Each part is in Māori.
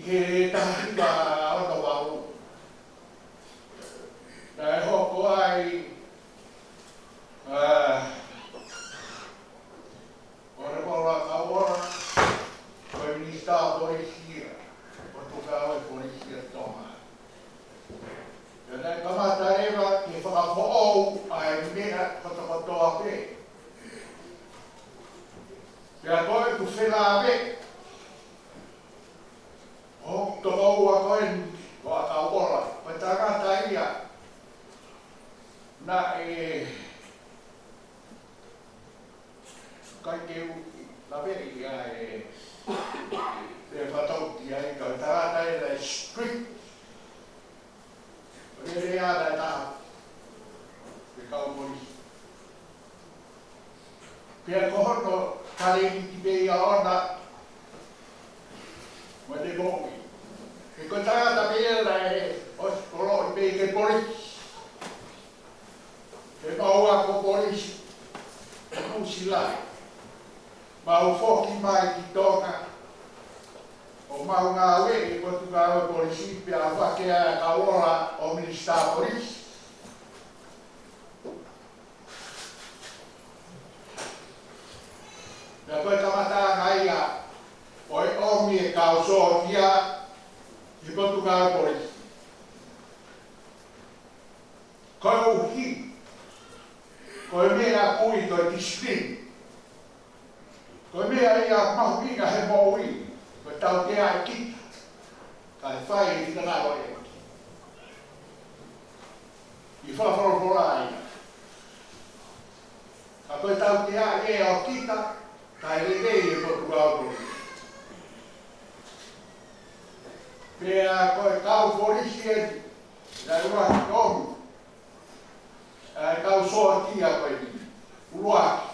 ke tahika o no wau. Dai hoko ai ora ora ora o ministro polícia Portugal e polícia toma. Dai kamatareva ke whakapo'ou ai mea whakapotoa pe. Pea koe ku whela ave. O to o a koe o a kaupora. Koe tangata ia. Na kai ke la ve ia whatauti ai koe tangata ia strict. Re ada ta. Pe kaupori. Pea kohono kare ki be ia ona. Mo de bongi. E ko tangata mea o skolo be ke polisi. Ke maua ko polisi. E kusilai. Mau foki mai ki tonga. O mau ngā we e ko tuka o polisi pia whakea ka ora o minister polisi. Pea koe kamata ngai a oi omi e kao so kia i Portugal polisi. Koe uhi, koe mea kui koe disiplin. Koe mea ia mahuinga he moui, koe tau tea e kita. Kai whai i tina ngaro e. I whawhorofora aina. Ka koe tau tea e o kita, kai rei e Portugal polisi. Pea koe kau polisi e la ua tomu. Kau soa kia koe ni. Uruaki.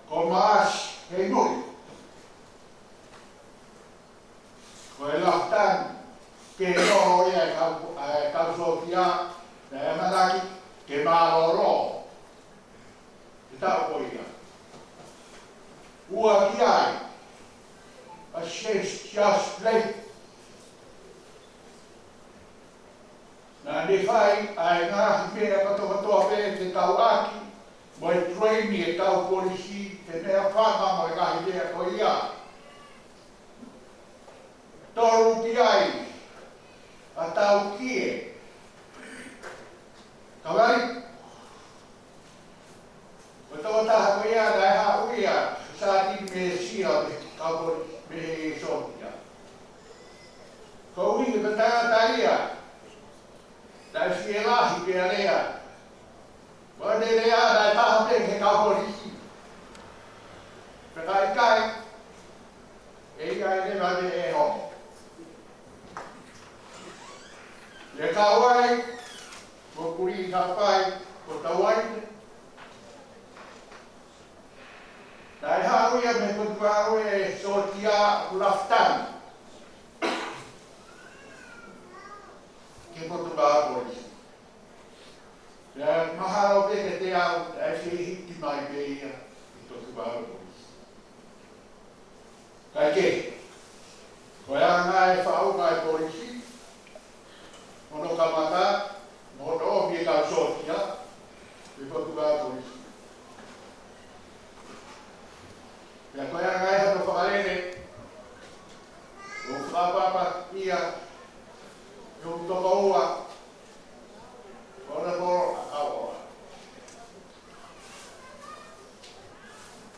Ko maasi hei nui. Koe lahtan ke roho ia kau soa kia na e manaki ke maalo roho. Ke tau koe ia. Ua kia ai. A safe just play. Na ne whai ai ngāhi mea katoa pēr te tau aki, mo e traini e tau polisi, te mea whakama e ngāhi mea ko ia. Toru ki ai, a tau kie. Kawai, o tō taha ko ia, dai ha uia, sa ti me sia me tau polisi, me sotia. Ko uingi pe tangata ia, dai fielahi pe area. Wa de rea dai taha pe ke kau polisi. Pe kai, e kai ne vade e homo. Le kawai, ko kuri ka pai, ko tawai. Dai haruia me ko tuau e sotia ulaftan. Ke Portugal polisi. Ja mahalo peke te au, ai se hitti mai peia i Portugal polisi. Kai ke, koe anga e whau mai polisi, mono kamata, mono omi e kau sotia, i Portugal polisi. Ja koe anga e hato whakarene, o whapapa ia, yung tokoua, ora moro akawa.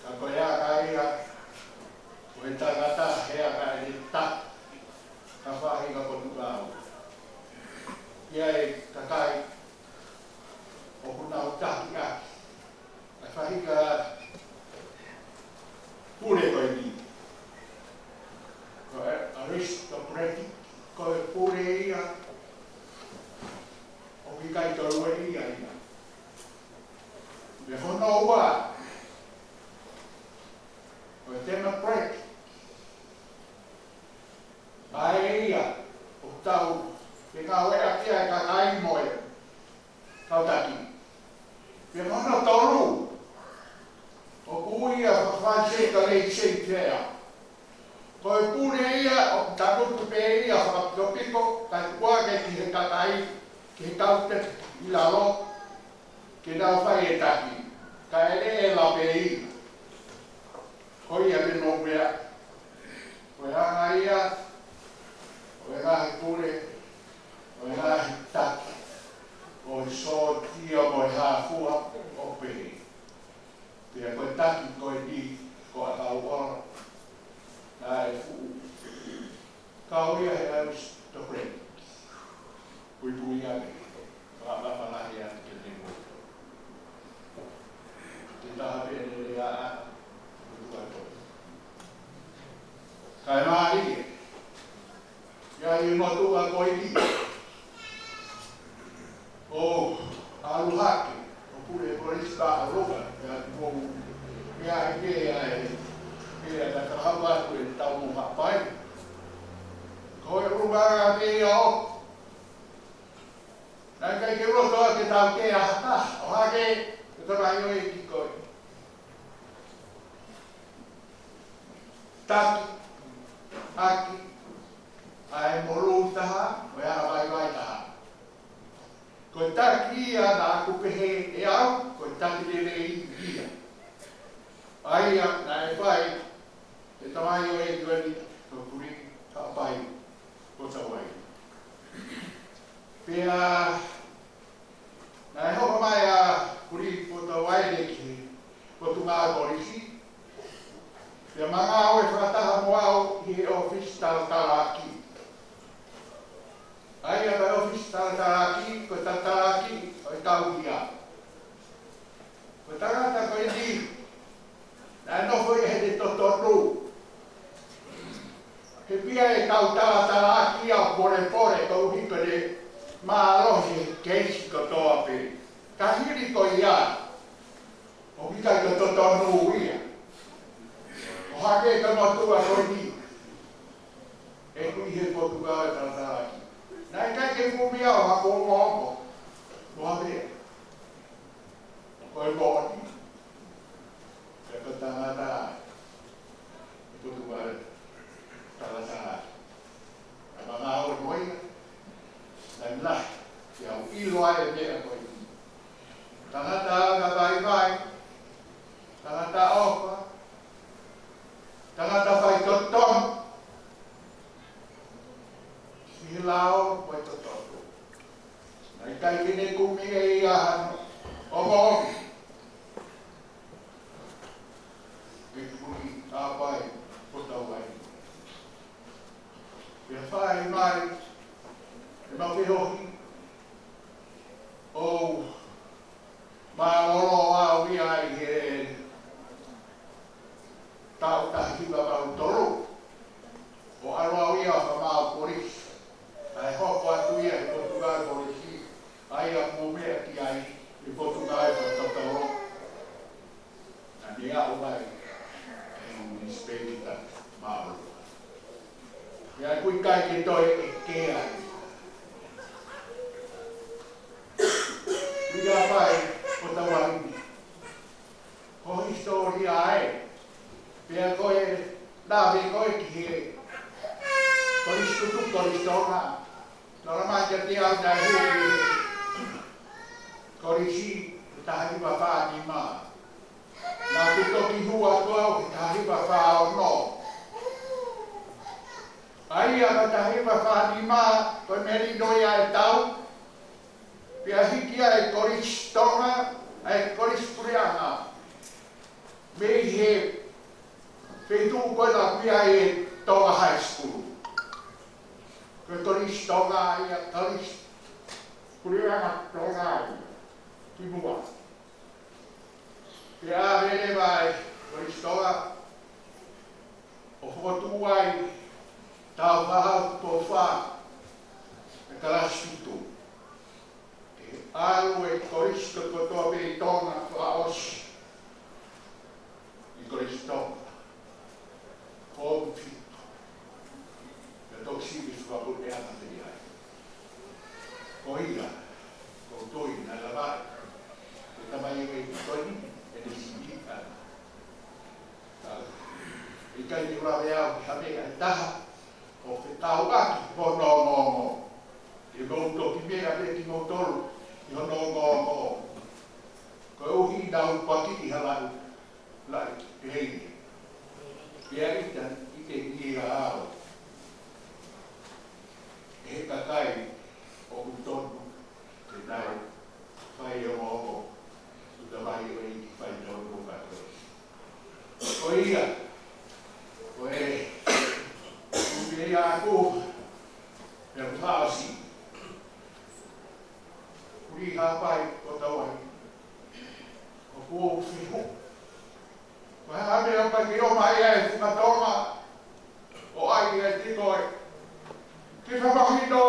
Ka koe a kaia, koe tangata hea ka e ta, ka whahi ka Portugal. Ia e kakai, o kuna o tahi aki. Ka whahi ka pure koe ni. Koe aristocratic. Koe pure ia, o ki kai tau e ia ia. Me hono ua, koe tema prek. Ai ia, o tau, ke ka wea kia e ka kai moe, kau taki. Me hono toru, o kuia whawhase ka rei sei tea. Koe pune ia, o takutu pe ia, whakapiko, kai kuake ki he kakai, ki he kaute i lalo, ki nau whai e taki. Ka e la pe ia. Koe ia me no mea. Koe hanga ia, koe ngahi pune, koe ngahi taki. Koe so tia koe hāfua o pehe. Pea koe taki koe ni, koe kau ora. Nā e fu. Kau ia he au stokre. Pui pui ake. Whakapanahi ake ke te mo. Te taha pia ne rea a. Pui koe. Kai maari e. Ia i motua koe ni. O aluhake. O pule korista a roga. Ia ti mou. Ia e ke ia e. Ia ta kahapa ku e tau mo hapai. Koe runga te ia o. Nai kai ke roto a ke tau ke a hata. O hake, ke tarai o e ki koe. Taki, aki, ai molu taha, o ia vai taha. Koe taki ia na aku pehe e au, koe taki le rei ia. Ai a, na e whai, te tamai o e tuani, ko kuri, ka pai, ko tawai. Pea, na e hoka mai a kuri, ko tawai le ki, ko tu ngā korisi. Pea mga au e whakataha mo au, i he office tala-tala-aki. Ai a kai office tala-tala-aki, ko tala-tala-aki, o i tau ia. Ko tangata ko i di, nā nofo i he te totonu. He pia e kau tala aki au pore kou hiko de maarohi keisi ko toa pe. Ka hiri ko ia. O hikai ko totonu ia. O hake ka matua ko ni. E kui he potuka e tala aki. Nai kai ke mumia o hako o moko. O hake. Ko e mōni. E ko tangata. E potuka e tala a mga o moi na ya o ilo ai me ko tangata ga vai tangata ofa tangata vai toton silao ko toton ai kai kine kumi e ia o mo e kumi a vai ko tawai. Pea whai mai, e mau ke hoki, o maoro au ia i he tau tahiwa mau toro, o aroa ia wha mau poris, ai hoko atu ia i Portugal porisi, ai a mumea ki ai i Portugal wha totoro, na ni au mai, e ni spedita maoro. Ia kui kai ki toi e kea. Mira pai, o tawahini. Ko historia ai. Pea koe, lawe koe ki he. Koristutu koristonga. Nora mai te te au nai hui. Korisi, tahi wawha ni maa. Nā kutoki hua tuau, tahi wawha o no. Ai a katahi whawhani mā, koe meri noia e tau, pia hikia e koris tonga, e koris purianga. Mei he whetu koe la pia e Tonga High School. Koe koris tonga ia, koris purianga tonga ia, ki mua. Pia vene vai, koris tonga, o whotu ai, tau mahau tō whā, e karasutu. E aru e koristo ko tō pei tōna wha osi. I koristo. Kōmu whitu. E tō siwi whapu e ana te iai. Ko ia, ko toi na lawai. E tamai e toi, e ni siwi ana. I kai te ura mea o ki hamea e taha. O te tau aki, ho no ngō. I mauto ki mea me ki mautolu, i ho no ngō. Ko uhi nau paki i halau, lai, i heini. Pia ita, i te ngira ao. E he kakai, o utonu, te nau, whai o ngō. Uta mai o i ki whai tonu kato. Ko ia, ko e, uke ia aku, e whaasi. Kuri hapai o tawai. O kua uwhiho. Ko he hame o kai ki o mai e whukatonga. O ai e tikoe. Ki whakahino,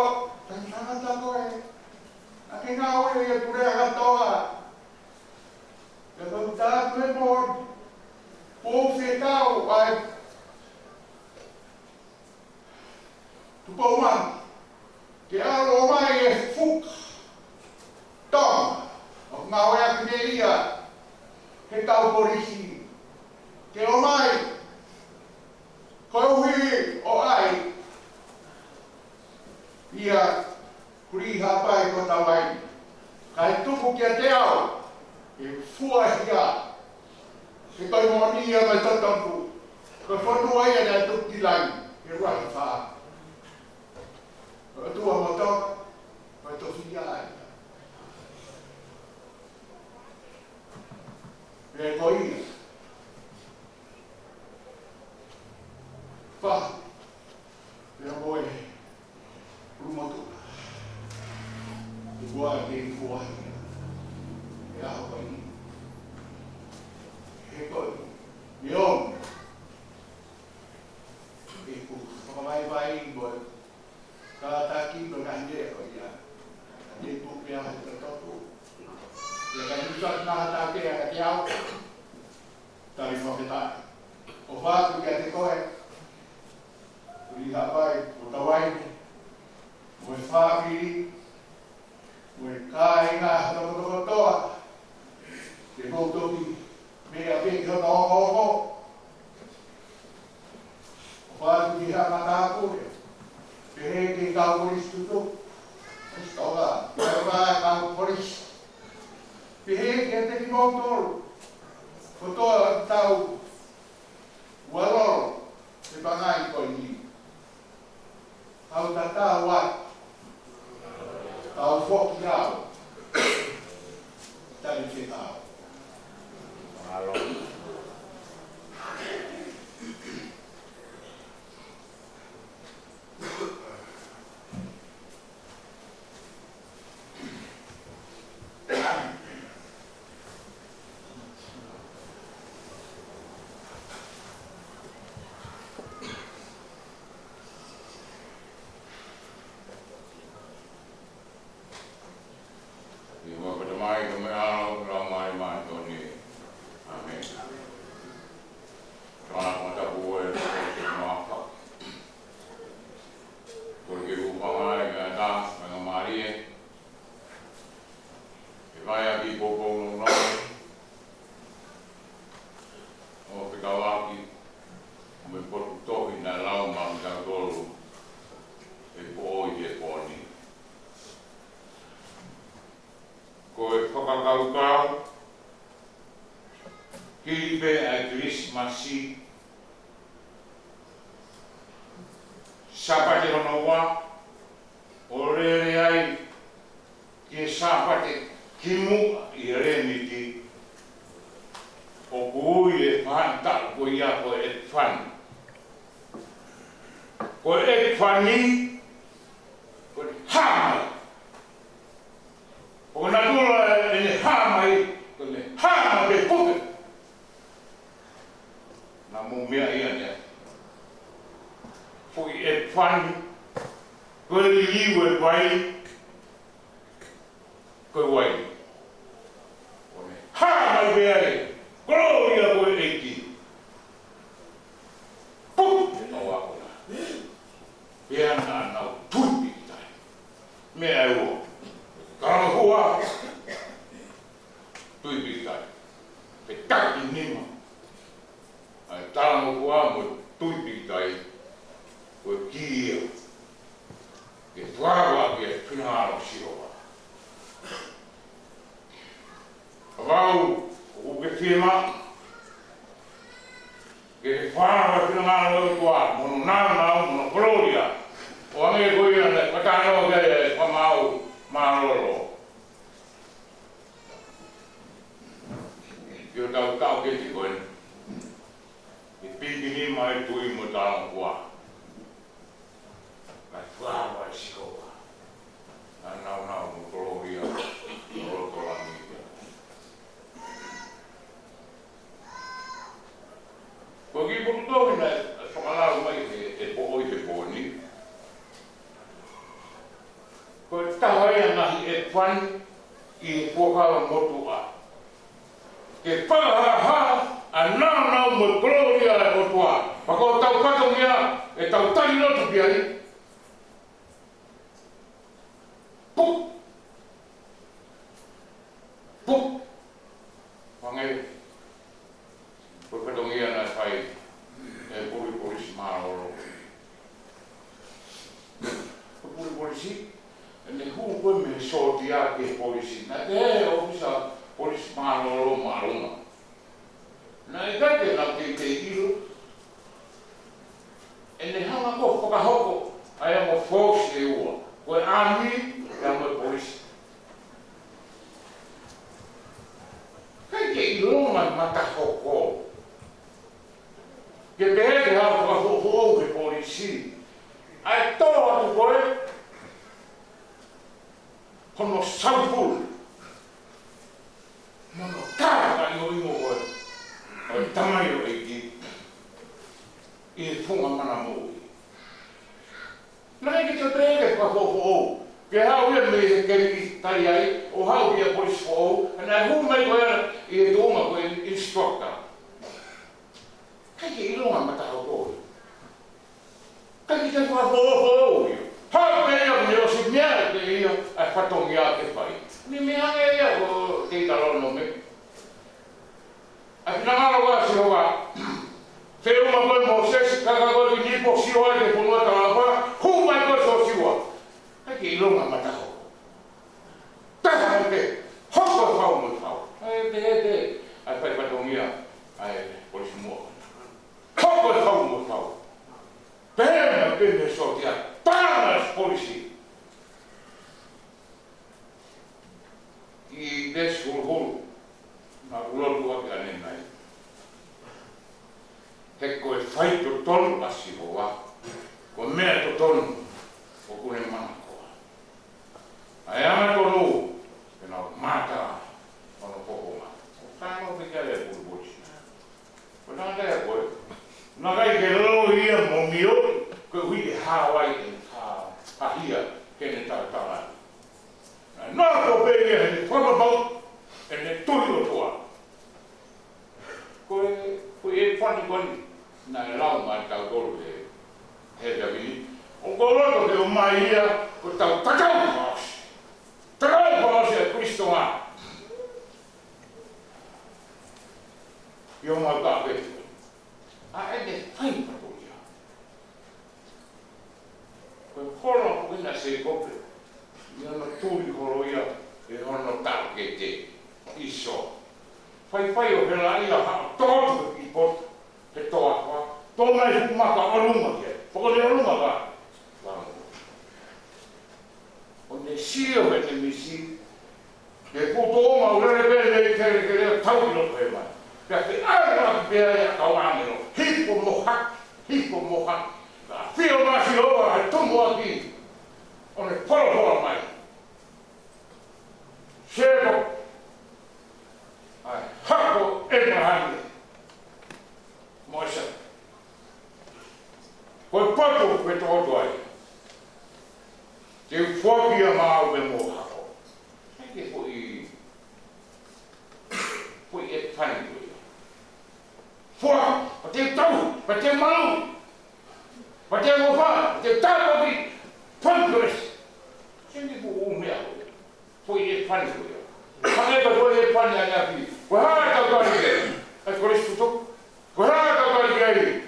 tai whakata koe. A ki ngā ue e purea katoa. E kau tātu e mōi. O whetau ai. Tupauman. Ke alo mai e whuka. Toma, o ngā oea ki me ia, he tau porisi. Ke o mai, koe uhi o ai, ia kuri hapai ko tau ai. Kai tuku kia te au, e fuahia, ke kai moni ia mai tatampu, koe whanu ai ane tuki lai, e ruahi wha. Koe tua motoka, koe tohi ai. E koia. Wha. E moe. Rumotuka. E kua e kuahia. E aho koi. E koi. E on. E ku whakamai vai moe. Ka taki no kahine e koi ia. E ku pia hai tatoku. E kai nusat nā tāke a te au, tari whawhetai. O whātu kia te koe, uri hapai, o tawaini, moe whāpiri, moe kāinga hatakotokotoa, te mautoki, mea peki hana ongo. O whātu ki hama tākore, te heke kau poris tutu, stoga, kai kau poris. Pe he kia te ki mautoro. Ko toa tau uaroro te bangai koi ni. Tau tata wai. Tau whoki au. Tari whetau. Alo. Sapate hono wa, o rere ai, ke sapate kimu i remiti, o kui e whanta ko ia ko e whan. Ko e whani, ko e hamai. O na tula e hamai, ko e hamai pe puke. Na mumia ia ne. Foi e whani, ko e liu e wai, ko e wai. O ne hamai pe ai. Gloria ko e ki. Pum! No ako na. Pea na nau tuipi tai. Mea e uo. Karahua. Tuipi tai. Pe taki nima. Ai talango ua mo tuipi tai o kia ke tuawa ke pinaro siroa. Avau o ke firma ke whāra pinaro o tua mono nāna mono gloria o ange koina ne patano ke whamau maroro. Yo tau ke ti koe e pingini mai tui mo tāna kua mai whāra sikoa na nau mo gloria o roto langi. Ko ki putu tohi na whakalau mai e po'oi te pōni. Ko tahai anahi e whani i e pokawa motu a. Ke whakaha a nānau mo gloria e motu a. Pako tau kato mea e tau tari notu ki ai. Puk! Puk! Whangai. Ko katongia na whai e puri maroro. Ko puri e ne hu koe me soti a ke polisi. Na te he ofisa polisi maroro marunga. Na e kate na te iro. E ne hanga ko whakahoko ai amo fōsi e ua. Koe ami e amo e polisi. Kai ke ilonga matahoko. Ke pehe ke hau whakahoko ke polisi. Ai toa atu koe. Kono saupul. Mono tāka i o ingo koe. Ai tamai o eiki. I e whunga mana mōi. Nai ki te pehe ke whakahoko. Ke hau ia me he keri tai ai. O hau ia polisi whao. Nai hu mai koe i e tōnga koe instructor. Kai ke ilonga matahau koe. Kai ki te whakahoko ia. Hau pe ia me o si mea te ia a whatongi a ke whai. Ni me hange ia ko te italono me. A pinangaro wa si hoa. Se uma koe mo sesi kaka koe ki nipo si hoa ke punua talapa. Hu mai koe so si hoa. Kai ke ilonga matahau. Taha mo te. Hoko whau mo whau. Ai te. Ai whai whatongi a. Ai polisi mua. Hoko whau mo whau. Pēna pēne soti a. Tānas polisi. I desu hulu. Nā ulotu ake ane nai. He koe whai to tonu asi hoa. Ko mea to tonu. O kune mana koa. Ai ama tonu. E nā mata. Ono pokonga. O kāno te kia lea pulu polisi. Ko nā tea koe. Nā kai ke lo ia mo mioti. Koe hui ke Hawaii e hahia kene tātara. Nā ko pēngia he ne whamabau e ne tui o toa. Koe e whani koni nā e lau mai tau koro he rawini. O koroto ke o mai ia ko tau takau whaosi. Takau whaosi a Kristo ngā. I o mau ka pēti. A e ne whai papoia. Koe horo ko ina se kope. I ana tūri horo ia e hono tau ke te iso. Whai o hela ia hao tōtu ki pot he toa kwa. Tō mai hukumaka orunga ke. Whakone orunga ka. O ne sio he te misi. Ke puto oma urere pēne kere kere tau ki roto he mai. Pea te aera pēa ia kau angero. Hipo mohaki. Whio masi oa he tumu aki. O ne polo mai. Sebo. Ai hako Abraham. Moisa. Koe papu koe tōtu ai. Te whakia māu me mō hako. Heke pui e whani koe. Wha, pa te tau, pa te malu. Pa te mofa, pa te tāpaki, whankuris. Senge pu o mea koe. Pui e whani koe. Whaneka koe e whani a ngā pi. Koe hara tau kari kei, e kores tuto. Koe hara tau kari kei,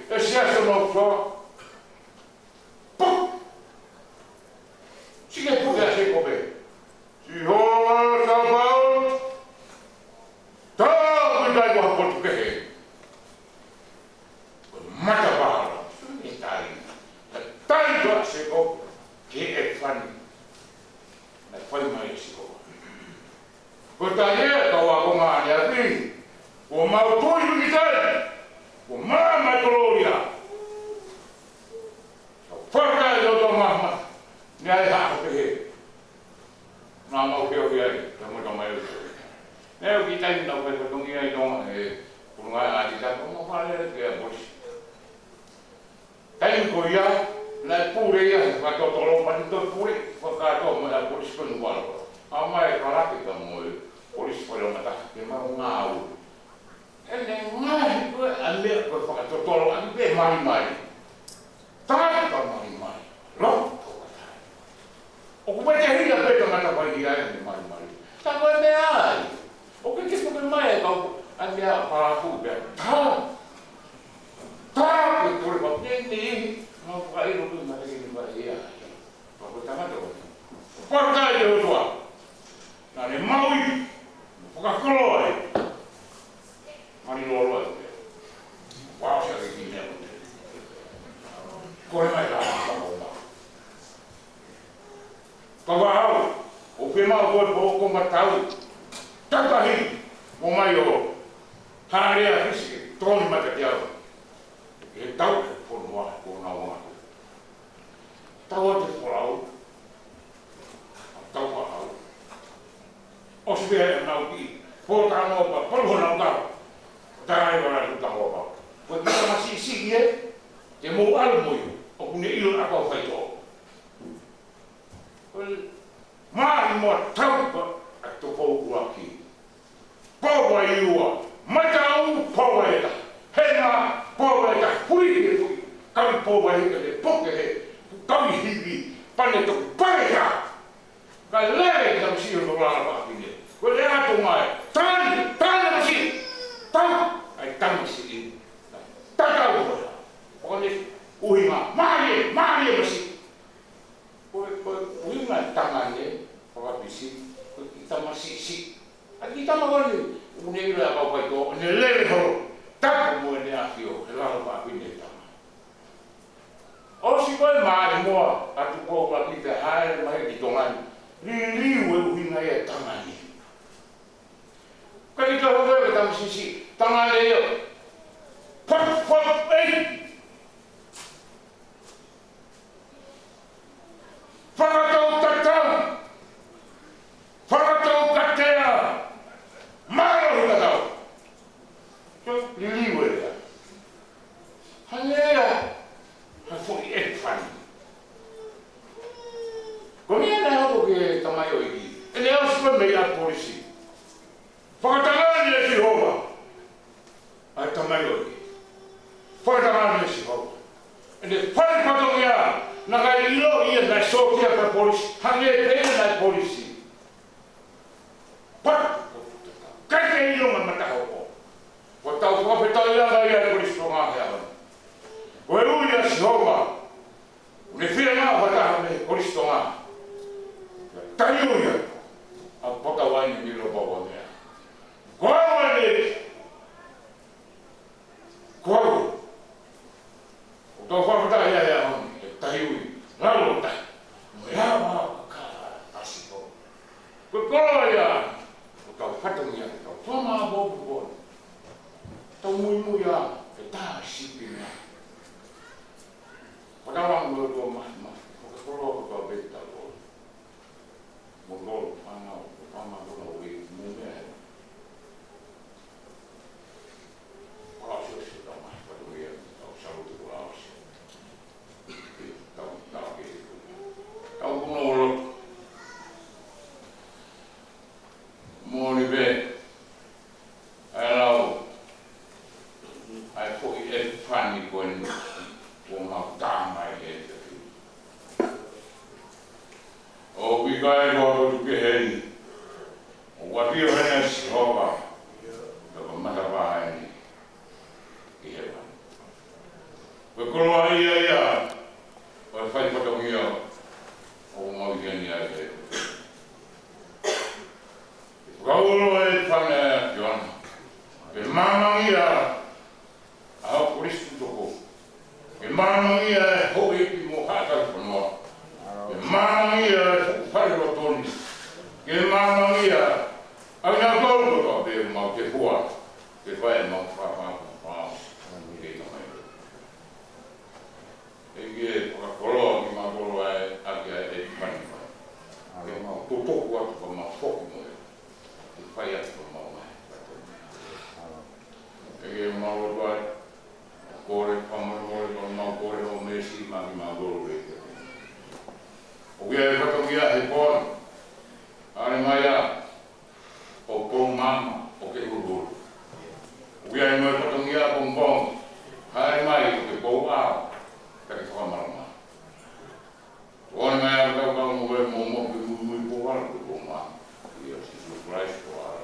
mata bala, e tai. Tai doa se ko, ke e whani. Na whai mai se ko. Ko ta e kawa ko ngā ni ati, ko mau tui ki tai, ko mama toloria. Whaka e loto mama, ni ai hako pehe. Nā mau keo ki ai, ta mo ta mai uto. Neo ki tai na koe patungi ai tonga e purungai ati ta ko whale ke a bosi. Tai ko ia, na pure ia, ka to tolo pa to pure, ka to mo a bosi ko no walo. A mai karate ka mo bosi ko no mata ke ma ngau. Ene mai ko a me ko ka to tolo a be mai. Tai ka mai. Lo. O ko te hira pe to mata pa ia ni mai. Ta ko me ai. O que que foi mais a minha parafuga? Tá, eu por uma nem não vai no mundo mais que vai ir. Para botar na dor. Porta eu tua. Na ne maui. Poca colore. Mani lolo. Uau, já vi né. Corre mais lá. Pagou. O que mal vou combater. Takahi, o maior, harea fisi, toni matakiao. E tau e whonua ko ngā wangatu. Tau te whorau, tau whahau. O siwea e nau ki, pōtā noa pa, paluho nau tau. Tārai wara tu tau wapa. Koe kita masi siki e, te mō alu moio, o kune ilo a kau whaitoa. Māhi moa tau pa, a tōpou ua ki. Pōwa i ua, matau pōwa e ta, hena pōwa e ta, hui e hui, kawi pōwa e te poke he, kawi hiwi, pane toku pareha, ka lere ki tam siro no rāna pāpine, ko le ato mai, tāne masi, tau, ai tamasi i, tatau hora, o ne uhinga, marie masi, ko uhinga tangane, pāpisi, ko i tamasi si, Aki tama wani, unei rea kau pai tō, ne lere horo, tapu mo e ne awhio, he lalo pā pine tama. O si koe maare moa, atu kou la ki te haere mai ki tōngani, riu e uhinga e tangani. Ka ki tō hoko e tama sisi, tangani e o, pap, ei! Whakatau tatau! Whakatau katea! Maro hika tau. So, liliwe rea. Hangea. Hafoi e whani. Ko mea nei hoko ke tamai o iki. E ne au sipa mei a polisi. Whakatangani e si hova. A tamai o iki. Whakatangani e si hova. E ne whani patongi a. Na kai ilo ia nai sokia ka polisi. Hangea pene nai polisi. Pat! Kai te ilo ma matahoko. Ko tau whakapetau ia ngai ai polisi tō ngā hea hana. Ko e ui a si hova. Ne whira ngā whataha me polisi tō ngā. Tai ui a. A paka waini ni lo bawa mea. Ko awa ne. Ko awa. Ko tau whakapetau ia hea hana. Tai ui. Lalo tai. No ea maa ka asiko. Ko kolo ia. Kau whatangia, kau whamā bobu bono. Tau mui a, e tā sipi mea. Whakawang mō tō mahi, whakakoro kau beta lō. Mō lō, whanau, whamā bono ui, mō mea he. Whakasio si tau mahi, whatangia, tau sarutu kura awasi. Tau ke. Tau kuno olo. Mōni be, ai lau, ai fōi e whani koen, o ngā tāmai e te whiu. O wikai kua kotu ke heri, o wapio hene si hoka, ka matawā heni, ki he wani. Koe koloa ia, o e whai patongia, o ngau heni ai he. Kauro e whane Joana. E mamangi a hau polisi toko. Mangia e hoi ki mo hata whanua. Ke mangia e whare o toni. Ke mangia au nga tolu ka pe mau ke hua. Ke whae mau whawhawhawhawhau. Ke ina mai. E gie whakakoloa ki mau koloa e ake e whani whai. Ke mau tutoku atu ka mau whoki mo e. Ke whai atu ka mau mai. E gie mau roto ai. Kore whamare ko mau kore o mesi maki mau goro reke. O kia e whakangia he pōna. Are mai a. O pōng mama o ke ururu. O kia e mai whakangia pōng pōng. Are mai o ke pō ao. Ka ke whamarama. O ane mai a kau kau mo e mo mo ke mui pō ara ko pōng mama. Ia si surprise ko ara.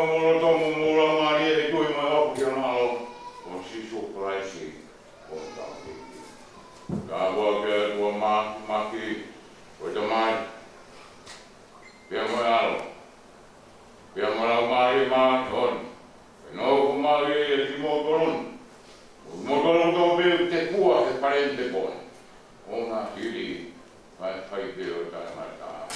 mulla tomu mulla Maria tuima opionalo. On sisupraisi kontakti. Kavo ke tuo maki. Koitamaan. Piamoalo. Piamoalo Maria maan on. No kun Maria ja Timotolon. Motolon topi te kuva se parente bon. Ona kiri. Vai kaikki jotain mataa.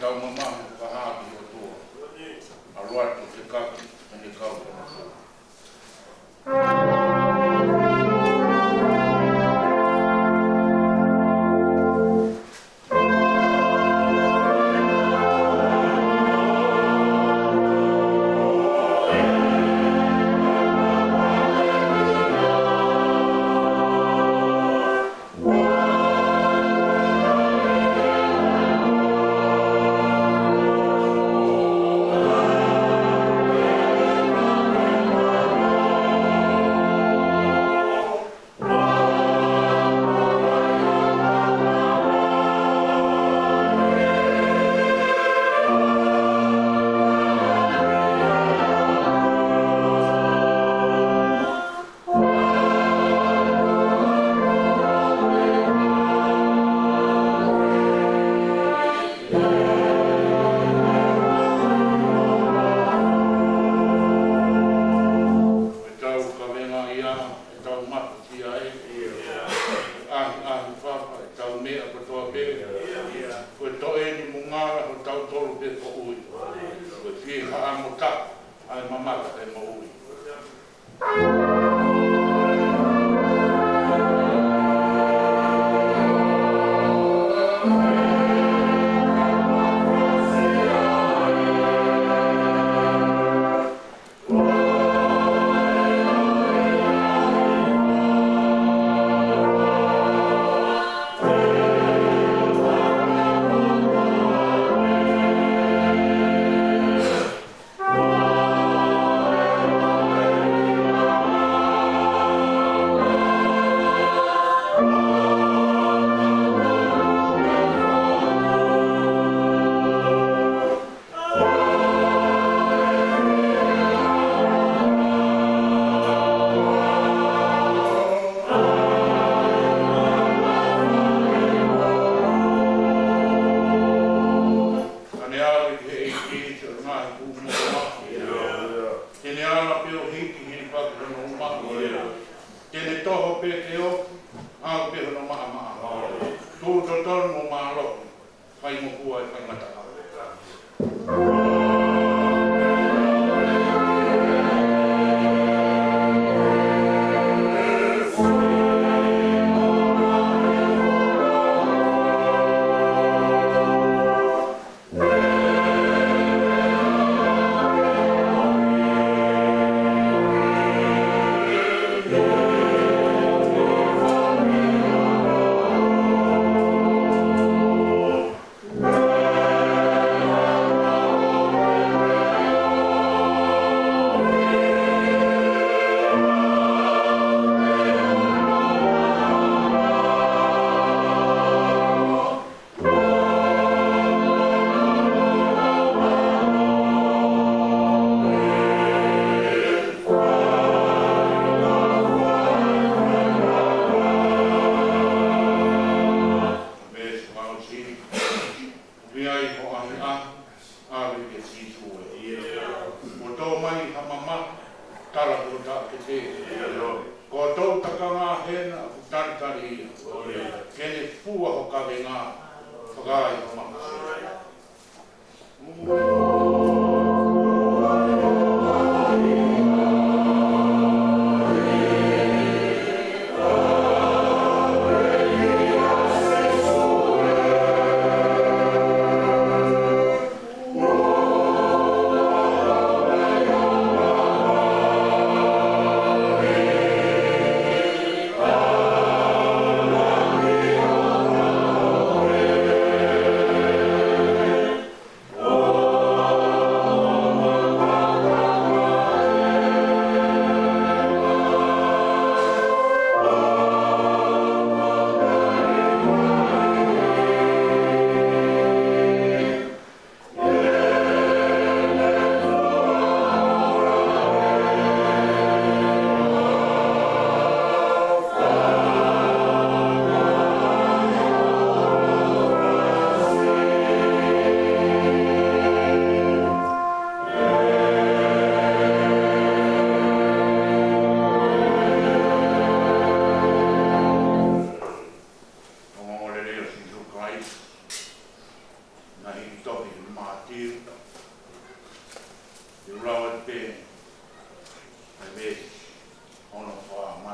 tau mama ka hapi o tua. Aluatu te kaki ni kau ka masu.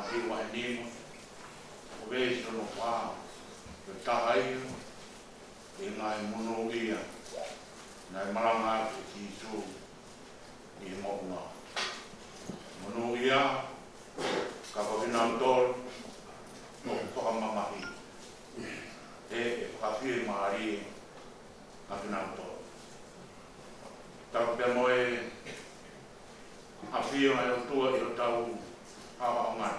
ki wa ni o ve so no pa o ta ai e ngai mono ia nai malanga ki su i mo na mono ia ka ko vina tol no ko mama e ka fi mari ka vina tol ta pe mo e a fi mai o tua i o tau a ngai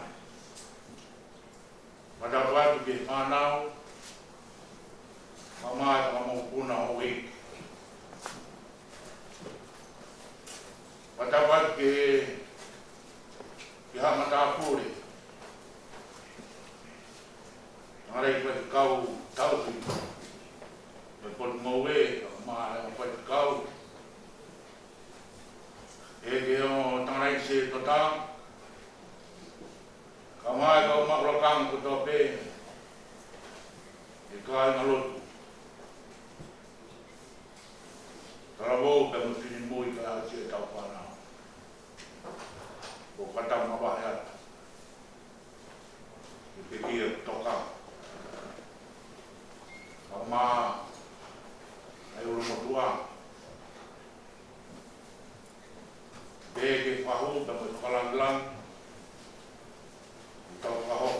ma da wa tu ke fanau mama ka mo kuna o i ma da wa ke ha ma da pure Ngai pa kau tau ki. Me pot moe ma pa kau. E ke o tangai se tota. Kamai kau ma lokang ko to pe. E kai ngalot. Trabo pe mo fini moi ka se tau pana. Ko kata ma ba ya. E pe ki toka. Ma ai o mo tua de fa ho da mo kala lang ta fa ho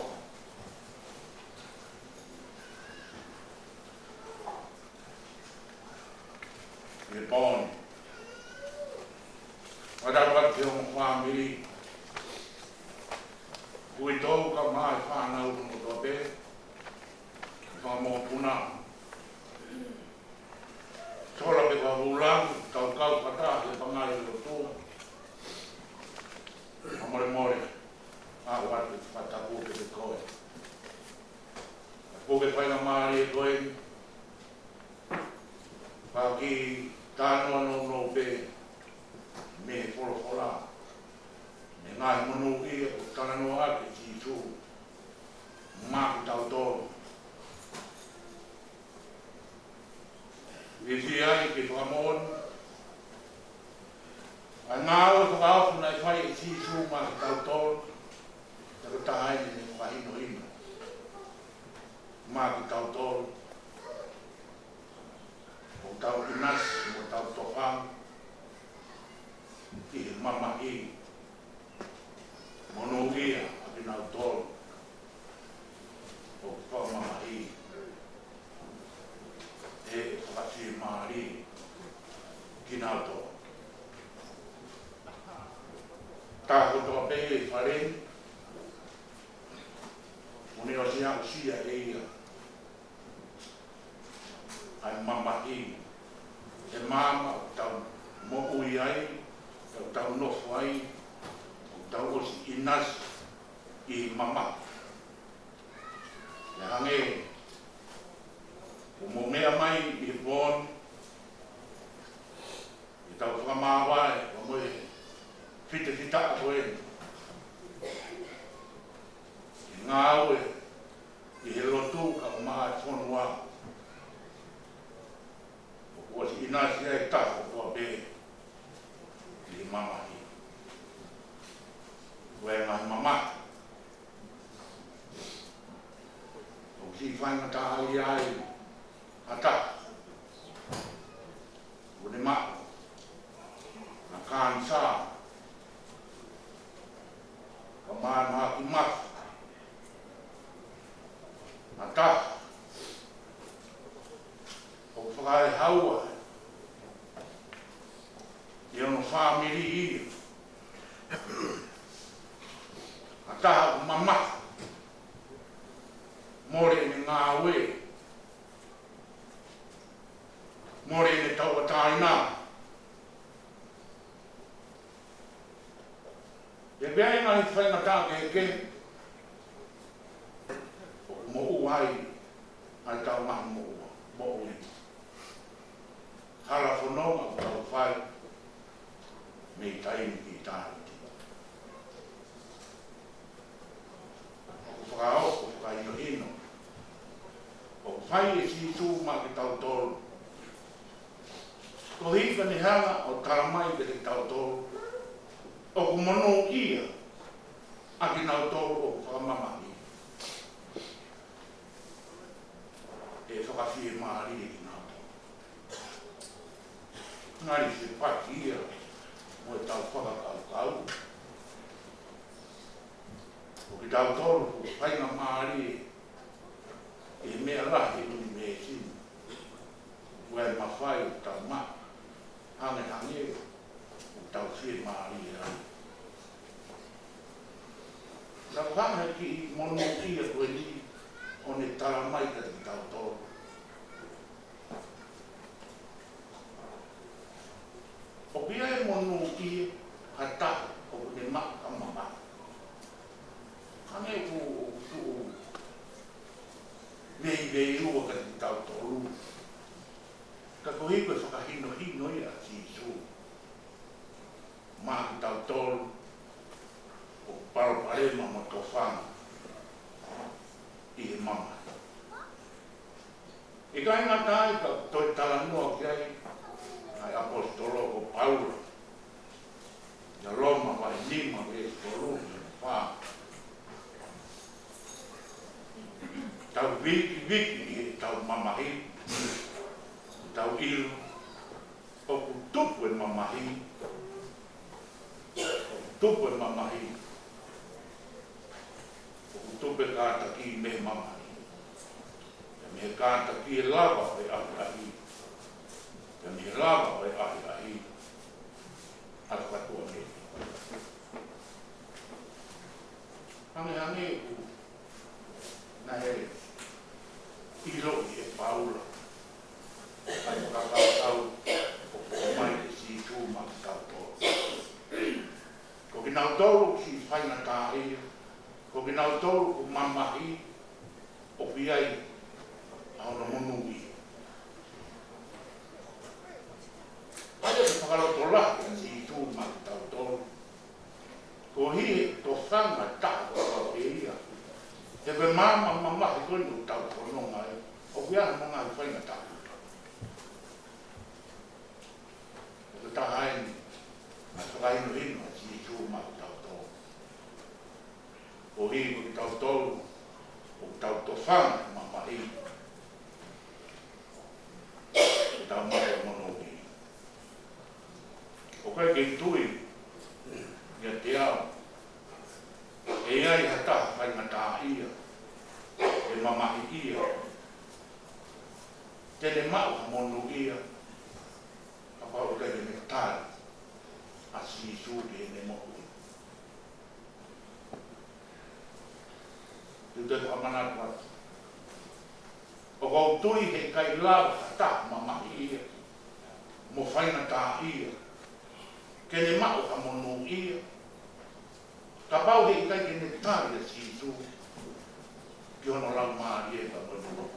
e bon ada ba ke mo family to ka ma fa na o mo to be fa mo puna Sola pe ka ulang kau kata le pangai lo tu. Amore a wa te pata po ke ko. Po ke pa na mari ko en. Pa ki tano no pe me fola. Me ngai monu ki o tana no a ki tu. Ma ta to. Visia ke famon anao ko au na fai si su ma tautor ta tai ni fai no ino ma tautor o tau inas o tau tofa ki mama i monogia abina autor o pa mama i e fasi mari kinato ta ko to pe fare universidade sia e ai mama e mama ta mo ui ai ta no foi ta os inas e mama ya nge o mo mea mai i bon i tau whakamawai o moe fita ko e i ngā aue i he lotu ka o maa whanua o kua si inasi ai tako kua be i mama i ue ngai mama o ki whaingata ai ai ata o ne ma na kansa ka ma ki ma ata o whakai haua i ono family i ata o mama more ni ngā ue more ne tau ataina. E bea inga i whaingata ke o mo uai ai tau maha mo ui. Hala whanonga o tau whai me taini ki tāiti. O whakao, o whakaino hino. O whai e si tū ma ki tau tolu. Ko hika ni hanga o taramai ke te tau tolu. O ku mono ia. Aki nau tōru o whakamamani. E whakawhie maari e ki nau tōru. Ngari se paki ia mo e tau whakakau. O ki tau tōru o whainga maari e mea lahi uni me sinu. Ue mawhai o tau maa. Hange hange o tau whie maari e rani. Na whanga ki mono kia koe ni o ne tala mai ka te tau tōru. O pia e mono kia ha taho o ne maka mama. Hange o tu vei ua ka te tau tōru. Ka koe koe whakahino hino ia si su. Mā ki tau tōru. O paraparema mo tō whanga i he mama. I kai ngata ai ka toi talanua ki ai ai apostolo o Paulo. Na Roma vai lima ves tolu i wha. Tau viki i tau mamahi. Tau ilu. O ku tupu e mamahi. Tupu e mamahi. Tupe kāta ki me mamani. Me kāta ki e lava e ahi ahi. Me lava e ahi ahi. Ata katua me. Hange u na e ilo i e Paula. Ai kakau o mai e si tu makatau tōru. Ko ki nau tōru ki whaina tā e. Ko ki nau tōru ko mamahi o piai a ona monui. Aia te whakaroto lahi a si tū maki tau tōru. Ko hi tō whanga taha o e ia. Te pe mama mamahi konu tau kononga e. O piana monga i whainga taha. O te taha aini. Ma whakaino hino a si tū maki tau tōru. O hi ko ki tau tōru, o tau tō whanga mamahi. O tau mara mono hi. O kai ke tui, ia te au, e ai hata whainga tā ia, e mamahi ia. Tene mau ha mono ia, a pao rei me tāi, a si sūri e ne mohu. Te whamana kua. O kau tui he kai lau ta mamahi ia. Mo whaina tā ia. Kene mau ha mono ia. Ka pau he kai kene tāria si su. Ki hono lau maari e ka mono.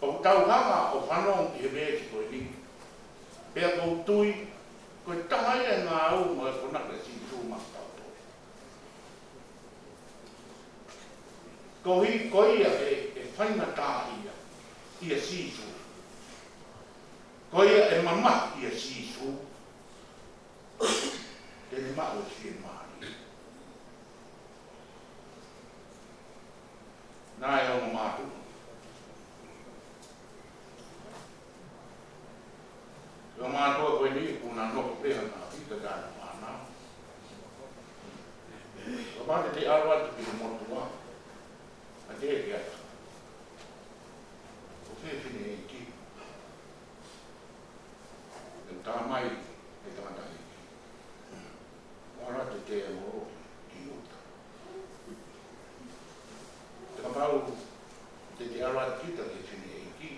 O tau hanga o whanong i he meki koe ni. Pea kau tui, koe tahai e ngā au mo e konaka si su maka. Ko ia e whainga tā ia sisu. Ko ia e mama ia sisu. Tene mao si e maari. Nā e ono mātu. Io mātua koe ni kuna noko peha nā whika kāna māna. Ko māte te arwatu ki te motua. A te e ata. O whewhine e ki. E tā mai e tāna e ki. Ora te te e moro ki uta. Te kapau te te arat kita te whine e ki.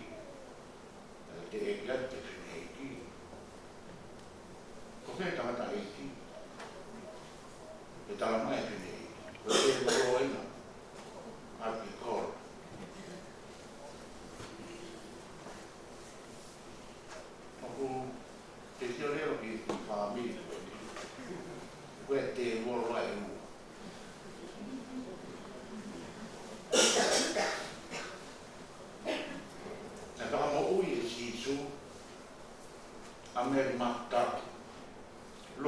Te e gat te whine e ki. Ko whe tāna e ki. E tāna mai whine e ki. Ko te e moro ina. Aki kor. Oku te tio leo ki whaami. Koe te woro ai u. Na whakamo ui e si su. A meri mahta.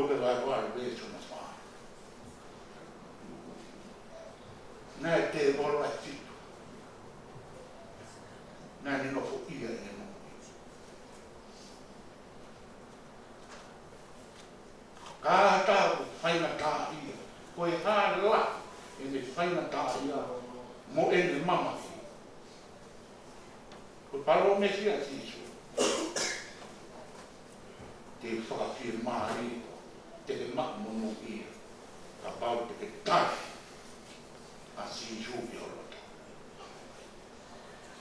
Look at that one, based on the farm. Nā te waro ai fitu. Nā ni nofo ia e no. Ka tāku whaina tā ia. Koe hā la e me whaina tā ia mo e me mama ki. Koe paro me sia tisu. Te whakawhia maari te ke mak mono ia. Ka pau te ke tāki a si sūpi o rota.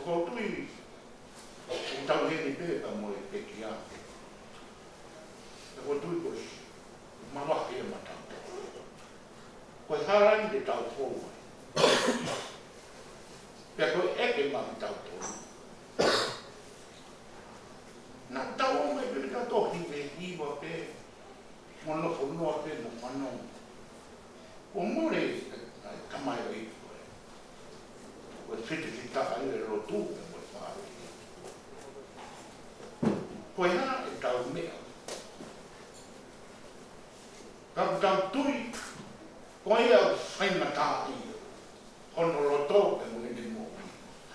Ko tui o tau heni pēka mo e peki a. Ko tui koe mawaki e matata. Koe harani te tau fōwai. Pea koe eke maki tau tōru. Nā tau o mai pēka ka tohi me hiwa pē. Mono whanua pē mo whanau. O more kamai o i koe. Koe whiti ki taka i ro tū me koe whāre. Koe hā e tau mea. Ka tau tui, koe ia whaina tā ia. Hono roto e mune ni mō.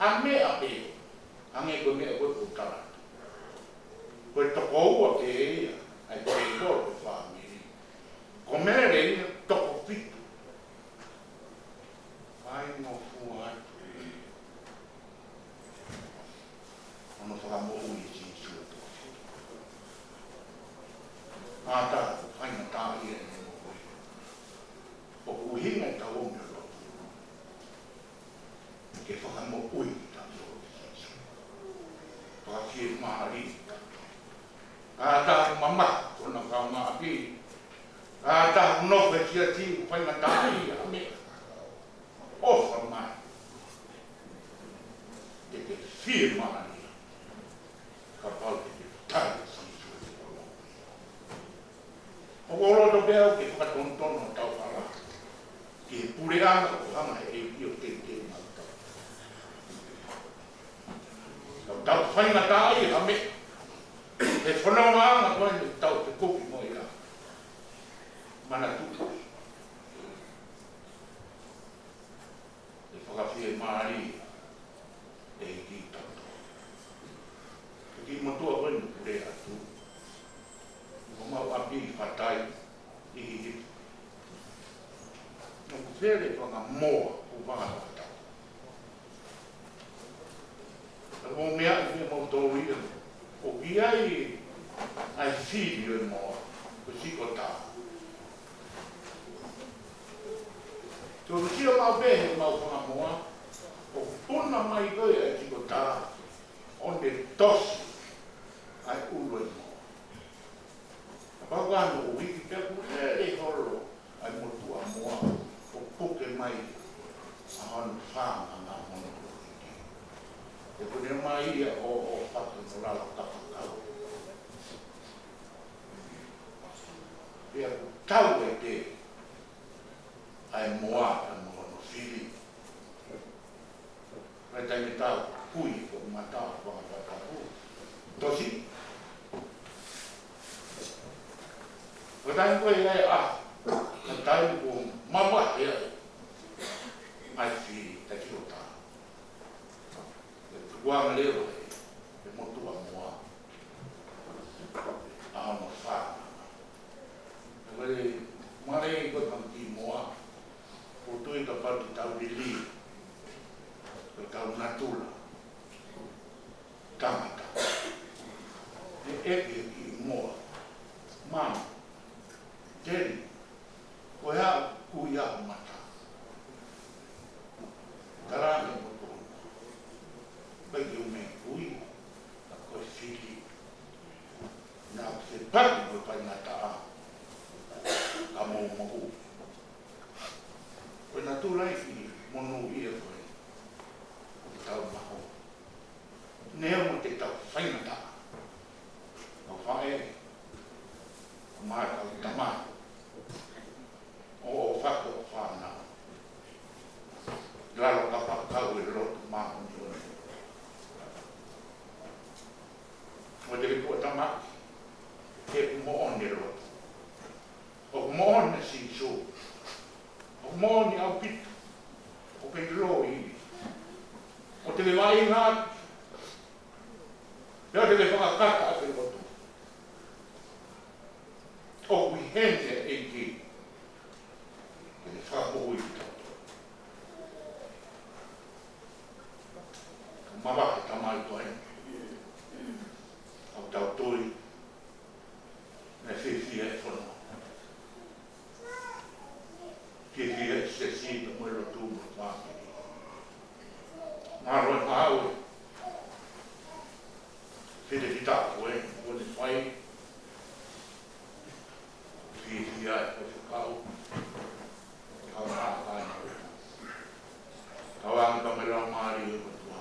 Ha mea pēo. Hange koe mea koe ko tarata. Koe toko ua ke ia. Ai koe koro koe whaamiri. Ko mea rei toko fitu. Ai no fua atu. Ono whakamohu i si sua toko fitu. Ātā ko whaina tā ia ni mō koe. O uhinga i tau ome roto. Ke whakamohu i tau o si sua. Whakawhia maari. Ātā ko mama kona whaunga api. Ātā ko nofe sia ti whaina tā ia me. Ofa mai. Te ke whia maani. Ka pau te ke tai si sua te kolo. O roto pēo ke whakatontono tau whara. Ke pure anga o hanga e io te mau tau. Kau tau whainga tā i ha me. E whanau anga koe ni tau te kopi mo i a. Mana tuku. Whakawhia maari e ki tauto. Ki matua koe ni pure atu. Ko mau api whatai i hiti. No ku where whanga moa ku whanga whatau. Ko mea i me mau tō ia. O ki ai whiri o moa. Ko siko tā. Tō kia mau pēhe mau whanga moa, o puna mai koe ai tiko tā, onde tosi ai uro i moa. A pākano o wiki peku e horo ai motua moa, o puke mai a hanu whanga ngā mono wiki. E kune mai ia o whaka no rala kapakau. Pea ku tau e te, ai moa a mono whiri. Rai taimi tau pui ko mata wanga whakapu. Tosi. Ko taimi koe e a, ka taimi ko mawa e ai. Ai whiri, ta kiro tā. E tukuanga leo e motua moa. A ono whanga. E wale, marei koe kamki moa. O tui ka pati tau rili, o tau natula, kamata. E eke ki moa, mama, teri, ko hea kui au mata. Karane mo tōna. Peki o me kui, a koe whiri. Nā se paki koe pai ngata a, ka mō mahu. Koe nā tūrai ki mono ia koe, o te tau maho. Nea mo te tau whainata. Kau whae, o mai kau tamai. O whako o whāna. Lalo ka whakau e roto maho ni ore. O te ripua tamaki, te mo onde roto. moon si so. O moon ni au pita. O pendro i. O te le mai ngā. Ia te le whakakata a te roto. O ui hente e ki. E le whakako i ta. Ka mawaka tamai koe. Au tau tui. Ne whiwhia e whanau. Whiwhia e se si te mwero tūmu whāki. Ngā roi pāu e. White hita koe, kone whai. Whiwhia e whakau. Kau rā kai. Kau anga ka me rau maari e kotua.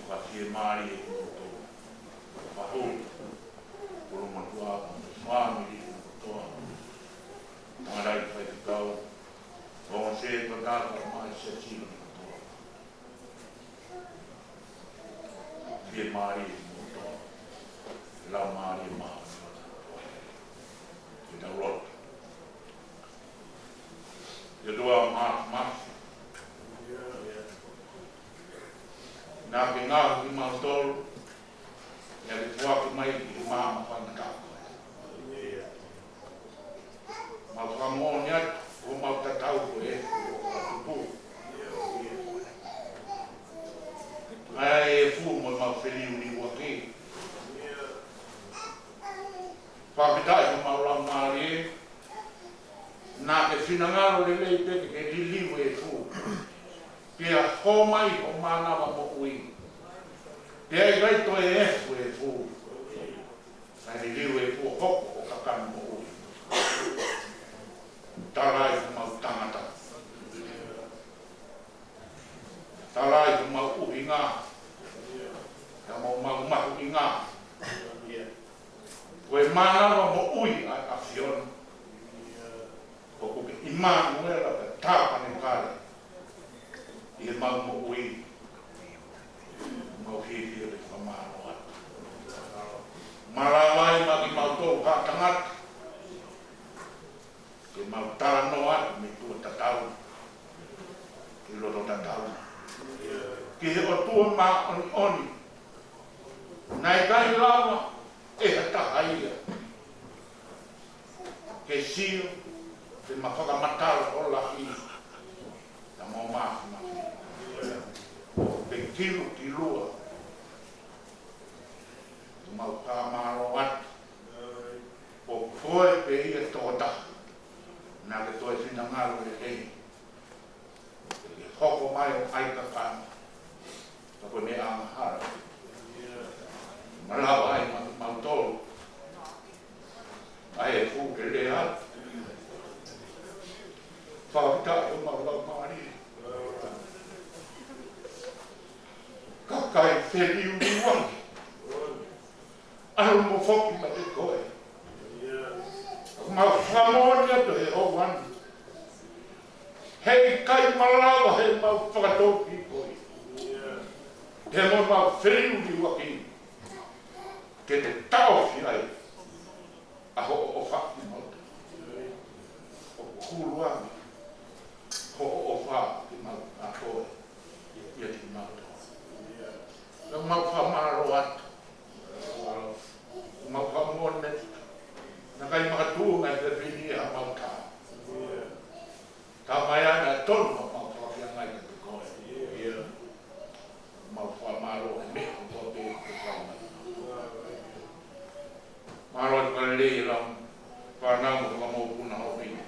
Whakawhie maari e kotua. Whahu. Koro matua, whamiri e kotua. Tārai whai te kau. O se to tāka mai se tino kotua. Whie maari e kotua. Lau maari e maha. Te tau roto. Te doa maaf. Nā ke ngā ki mautoro. Ia te tuaki mai ki māma whanakako. Mau whamoni atu, o mau tatau ko e, o tupu. Ai e fu mo mau whiriu ni waki. Whakitai ko mau lau maari e. Nā ke whinangaro le lei peke ke liliu e fu. Pia ho mai o mānawa mo ui. Pia i reito e efu e fu. Ai liliu e fu hoko o kakana mo ui. Tarai ko mau tangata. Tarai ko mau uhi ngā. Ka mau mahu i ngā. Koe mānawa mo ui a whiona. Ko kuke i mānu e la ka tāpane kāre. I e mau mo ui. Mau hihi e le whamāno atu. Marawai ma ki mau tō kā tangata. Ke mau tarano atu me tua tatau. Ki roto tatau. Ki he o tua mā oni oni. Nai kai lawa e hataha ia. Ke sio, te mawhakamatara o la i. Ta mau māwhina. Pe kiru ki lua. Te mau kāmaro atu. O koe pe ia tōta. Nā ke toi whina ngaro e hei. Ke hoko mai o aika kāma. Ta koe me amahara. Malawa ai mau tōru. Ai e fu ke le atu. Whakita o mau lau maari. Kakai whiriu ni wangi. Aru mo whoki ma te koe. Mau whamoni atu he o wani. Hei kai malawa he mau whakatoki koe. Te mo mau whiriu ni waki. Ke te tauwhi ai. Aho o whaki mauta. O kuruangi. Ho o whaki mauta a koe. Ia ti mauta. Nau mau whamaro atu. Mau whamone. Nā kai makatua ngai te whini a mauta. Tā mai ana tonu ma mau whawhia ngai te koe. Mau whamaro e me o koe te whamai. Maro te kare rei ram, whanau ka mau puna o pini.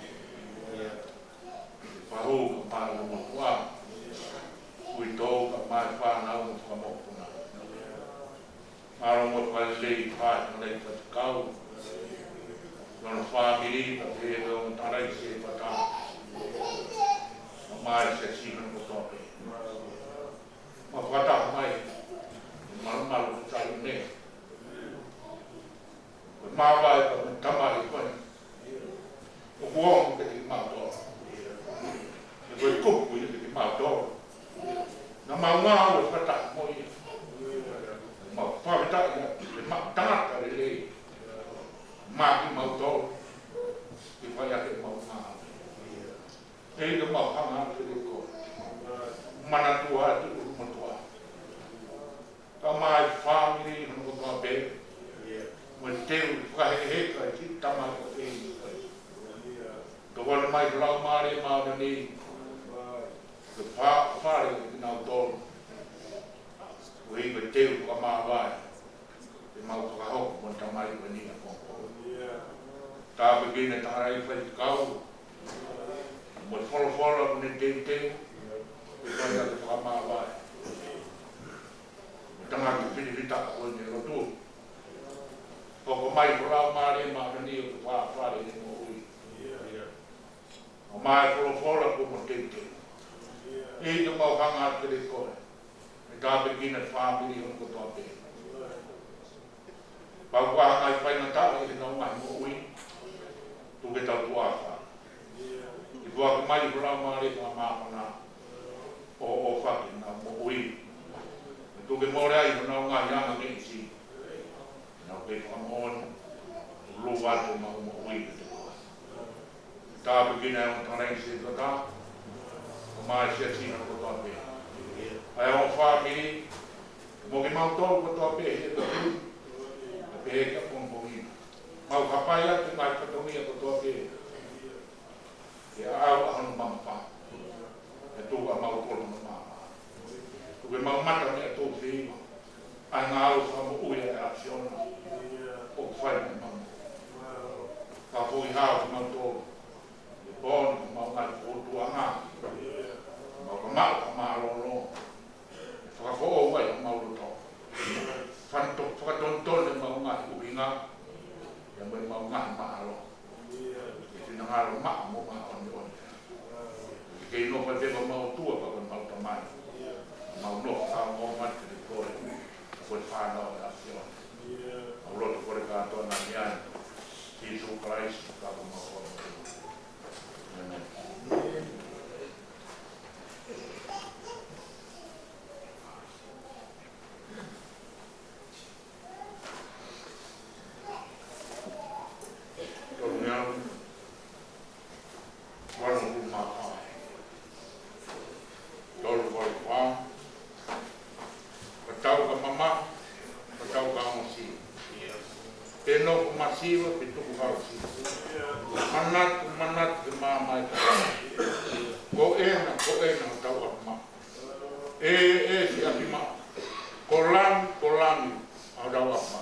Whahu ka maro mo kua. Kui tō ka mai whanau ka mau puna. Maro mo kare rei whae ka rei whatukau. Nona whamiri ka te o tarai se whata. Ma mai se sina mo tope. Ma whata mai. Maru ka tai ne. Mawai ka tamari koe. O kuongo ke te mautoro. E koe kupu i ke te mautoro. Nā maunga o whata moi. Ma whakata i te tangata re lei. Maki mautoro. Ka wana mai lau maare maana ni. Ka whare ki nau tolu. Ko i me teu ka maa vai. E mau whakahoko mo tamari pa ni a kongko. Tā pekina tārai whai kau. Mo wholo mo ne teu. E whai atu whakamā vai. Mo tangaki whiniwita o ne rotu. Koko mai ko lau maare maana ni o ka whare ni mo ui. O mai wholo ko mo teu. E te mau hanga atu le koe. E tā pekina whāpiri o ko toa pe. Pau kua hanga i whai na tāra i nau mai mo ui. Tu ke tau tuafa. I kua ke mai ko lau maare ka māpana. O whaki na mo ui. Tu ke more ai ko nau ngā yanga me isi. Nau ke whamon. Lu watu ma mo ui ke te koe. Tā pekina e o tārai se kata. O mai se tina ko toa pe. Ai o whāpiri. Mo ke mau tōru ko toa pe. He ka tu. Ka pe ka pongpongi. Mau kapai atu mai katongia ko toa pe. E au ahanu mamapa. E tō ka mau kolo na mama. Tuke mau mata mea tō whima. Ai ngā au sa mo ui e aksiona. O whai me mamu. Ka fōi hao ki mau tōru. E pōni ka mau ngai kōtua ngā. Mau ka mau ka mārolo. E whakafō wai ka mau roto. Whakatontone mau ngai uhinga. Ia mai mau ngai maaro. E tina ngaro maa mo maa oni oni. Kei no pa tewa mau tua pa kan mau tamai. Mau no ka mo mate de kore. Ko whanau e asio. Mau roto kore kātoa na miai. Jesus Christ ka ko mau kore. Amen. Siwa pituku hausi. Manat ke mamai. Ko ena tau apma. Si apima. Kolan au tau apma.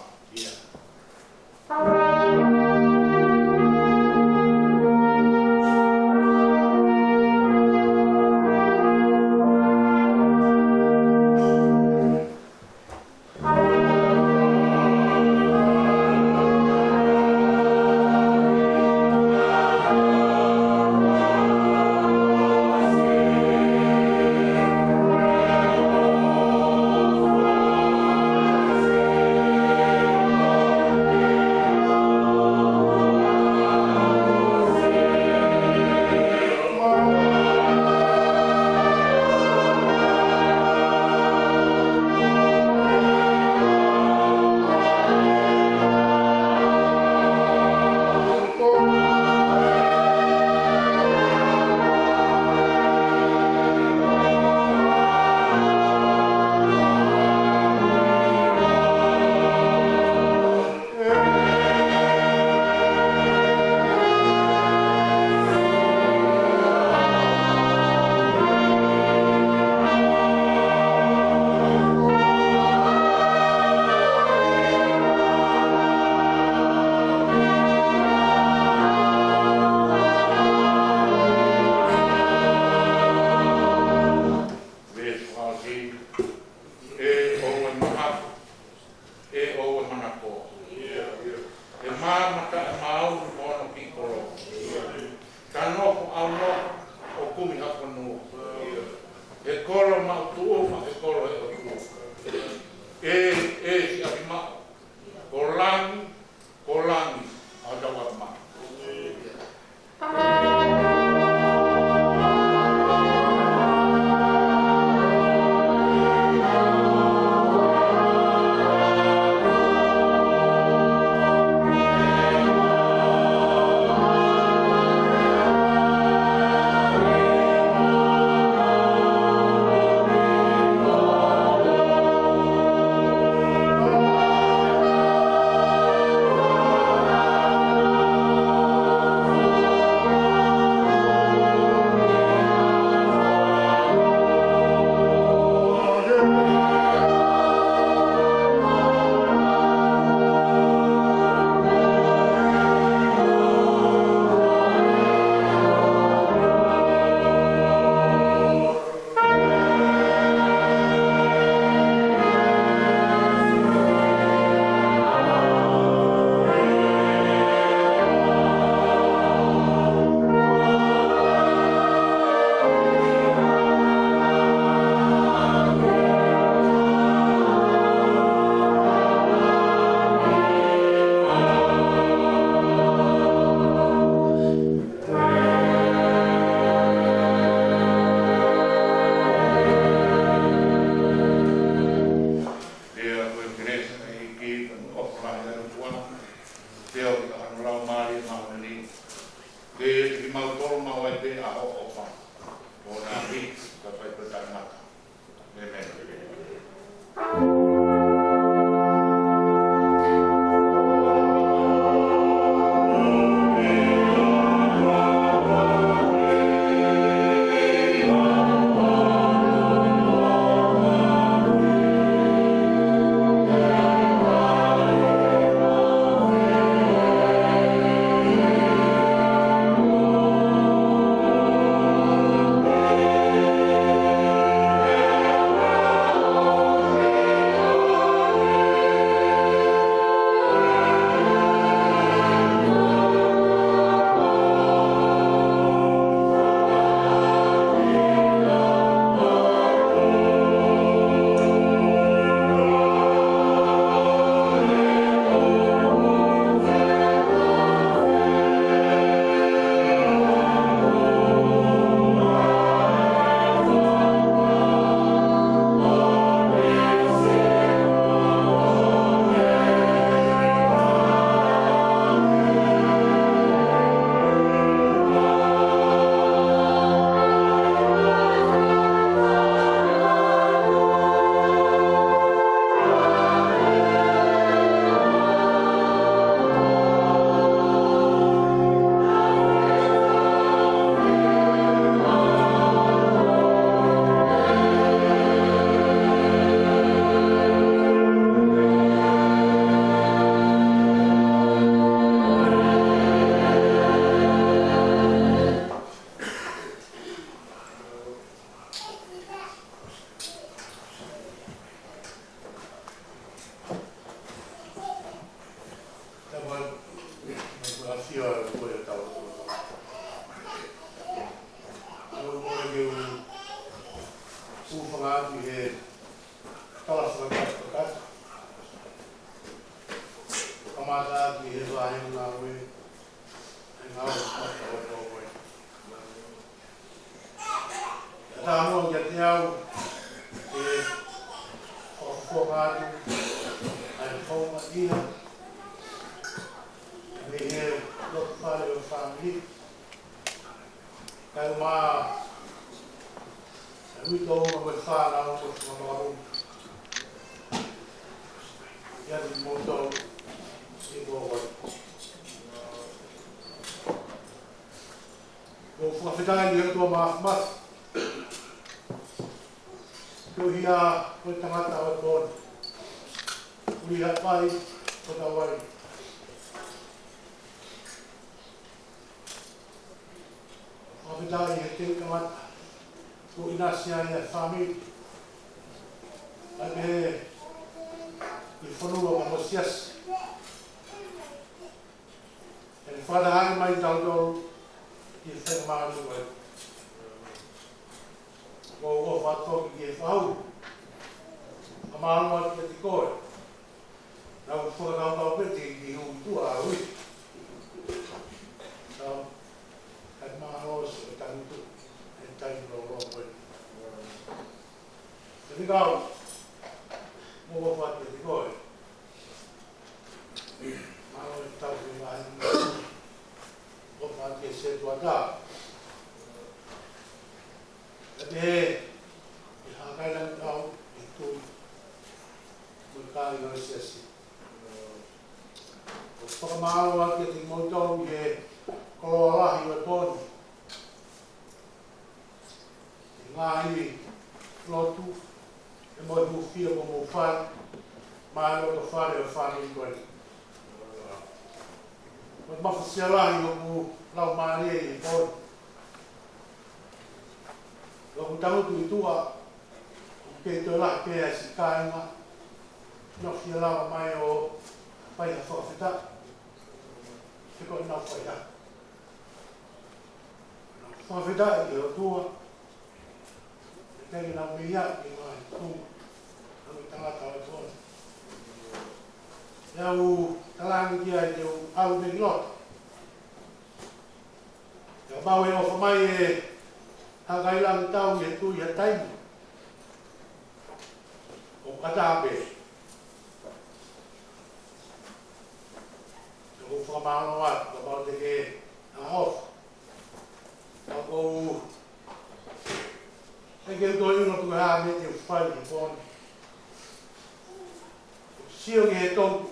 Ke mau tolo mau ai pe a o fa. O na pi ka pai pe ta na. Amen.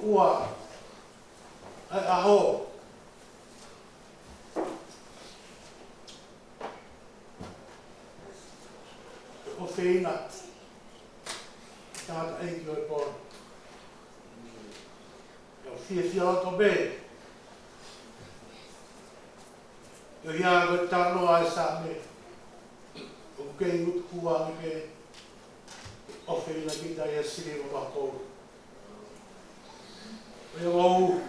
ua ai aho o feina tata ai ki o e pon fia o to be yo ia go tano ai sa me o ke ut kua ke o feina ki dai a siri o ko eu vou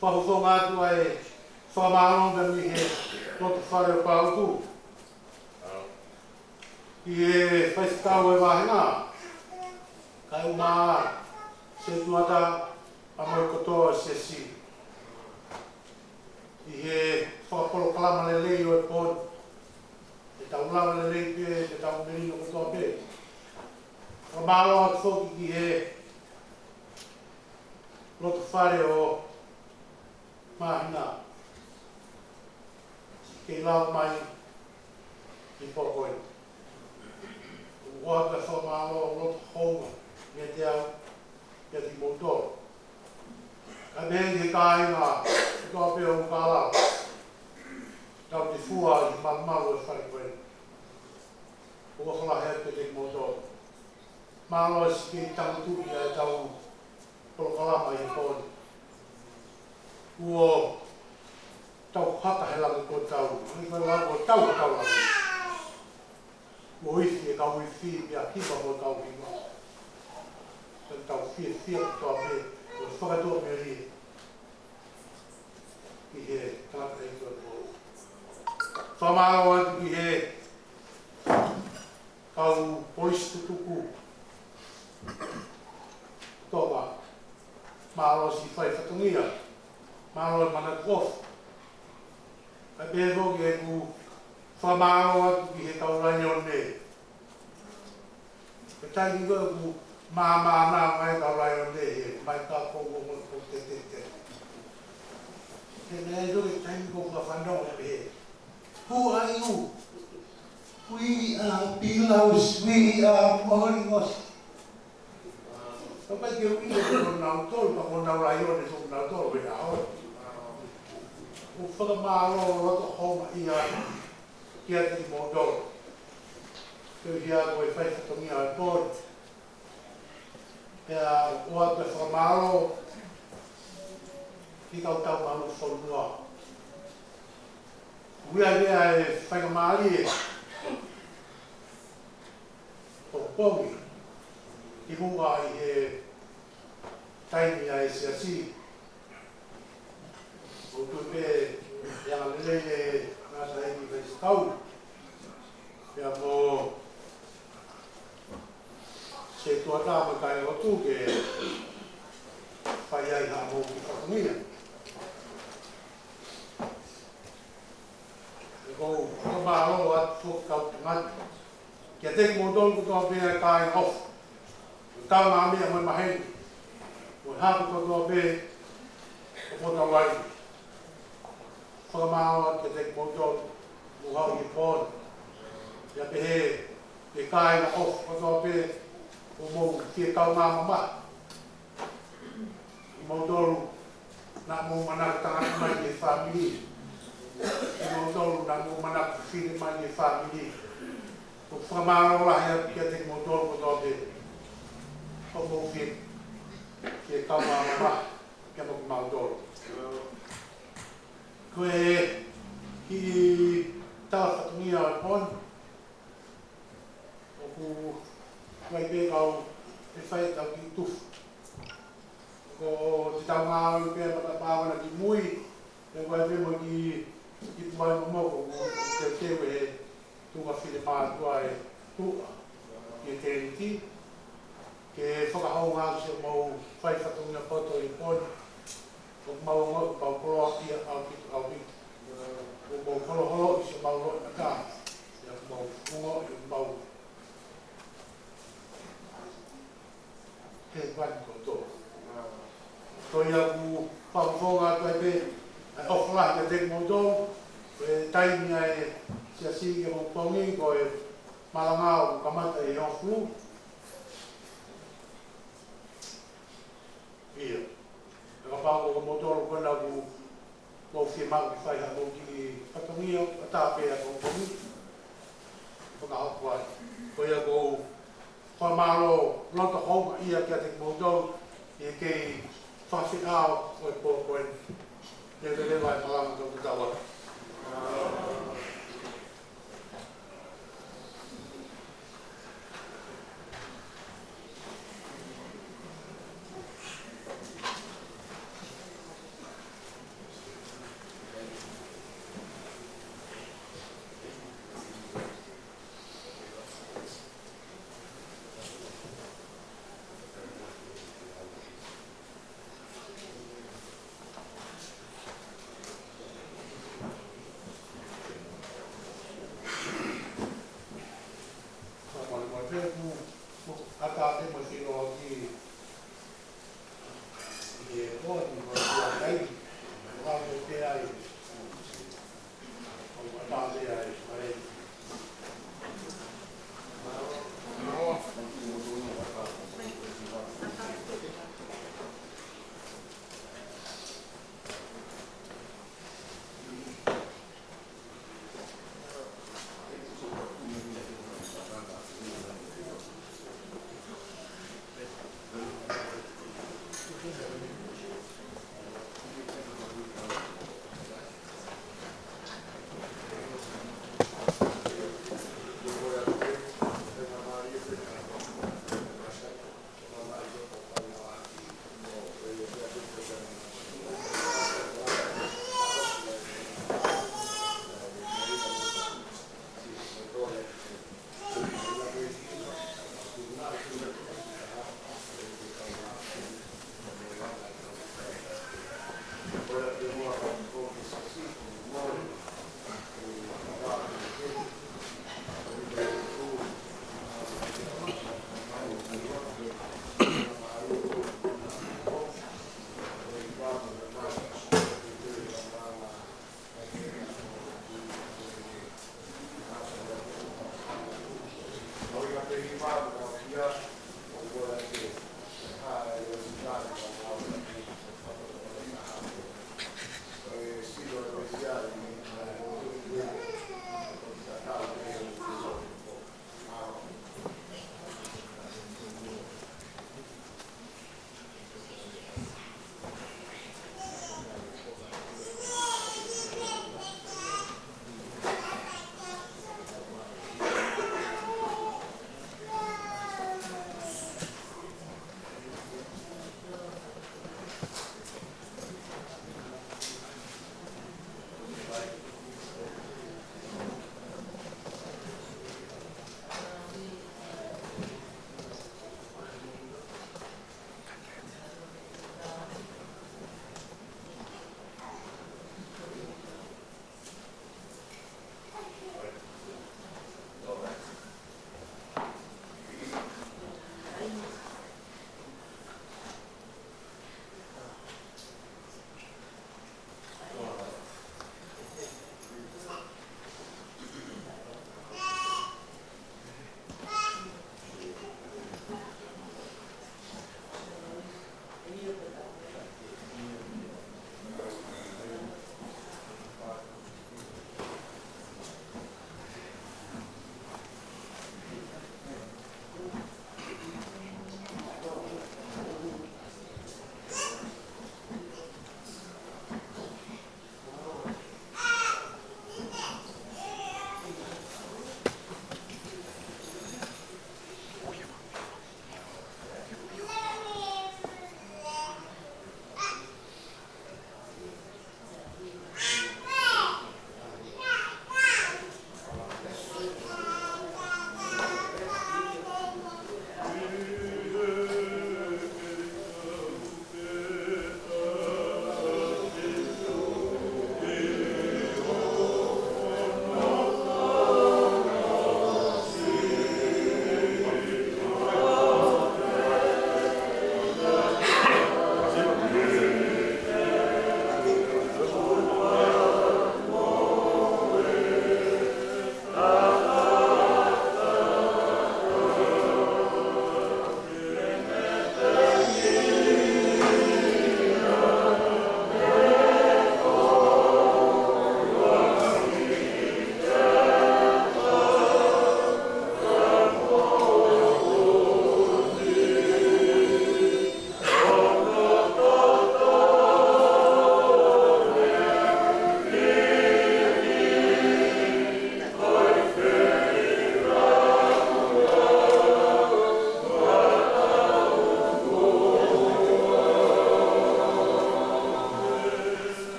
fazer uma coisa formar da minha todo fora para o e faz tal e vai lá cai uma se tu ata a mãe que tô assim e só colocar lá na lei o pode então lá na lei que tá um menino que tô bem formar o fogo que é loto fare o mahina ke lau mai i pokoi o ata whama o loto honga me te au ke ti motor ka mei ke kāinga toa peo o kāla tau te fua i mamau e whare koe o whala hea ke te motor malo si ke tangutu i a tau Polokalama i pōni. Ua tau hata he langi ko tau. Ni koe langi ko tau langi. Ua ifi e kau ifi pia kipa ko tau kipa. Sen tau fia ko tau me. Ua whakatua me ri. Ki he tata e koe tō. Whamaro atu ki he kau polis tutuku. Tōma. Malo si fai whatungia, malo mana kof. Ka pēko ki e ku whamaro atu ki he taurangi o ne. Ka taiki koe ku māmā nā mai taurangi o ne he, mai ka kongo mo te. He nei doke taiki koe ka whanonga pe he. Who are you? We are Belows, we are Moringos. Sampai ke ui o nau tolu, pa o nau rai o ne so nau tolu e ao. O whakamaro o roto homa i a kia te mo dolo. Teu hia koe whai whatongi a tolu. Pea o atu e whakamaro ki kau tau malu whanua. Ui a rea e whakamari e o pongi. I hunga i he taimi a e se asi. O tu pe ianga lele e ngasa e ki veis tau. Pea mo se tuata ma kai o tu ke whai ai ha mo ki whakamia. E kou whakamaro atu whakau te ngati. Kia teki mo tonu kutoa pia kai off. Tau ngā mea mai maheni. O hāpu kotoa pē, o pota wai. Whakamāua ke teki mōtau, o hau i pōni. Ia pe he, ke kāinga off kotoa pē, o mō kia tau ngā mama. I mōtau, nā mō manaka tangata mai ke whāmiri. I mōtau, nā mō manaka whine mai ke whāmiri. O whakamāua lahi kia teki mōtau kotoa pē. O mō whine, ke tau ngā mama, kia mō ki mōtau. Koe ki tawa whatungia o pon. O ku wai pē kau e whai tau ki tufu. Ko te tau ngā au pē mata pāwana ki mui. E wai pē mo ki tuai momoko. Te tewe he tunga whine mātua e tua. Ki e tēriti. Ke whakahau ngā se mau whai whatungia poto i pon. O mau ngau pau koroa kia au kitu au kitu. O mau holoholo i se mau roi na kā. Ia mau fungo i mau. He wani koto. Toi a ku whakawhonga tuai pē. Ai oflahi ka teki mōtō. E taimi ai se asīgi o pongi ko e malangau kamata i hoflu. Ia. Kapako ka motoro kona ku ko fi ma ki fai ha mo ki patamio ata pe ko ko ni ko ka ko ko ya ko ko malo no to ho ia ka te mo do e ke fa fi ao ko le vai falar mo to tawa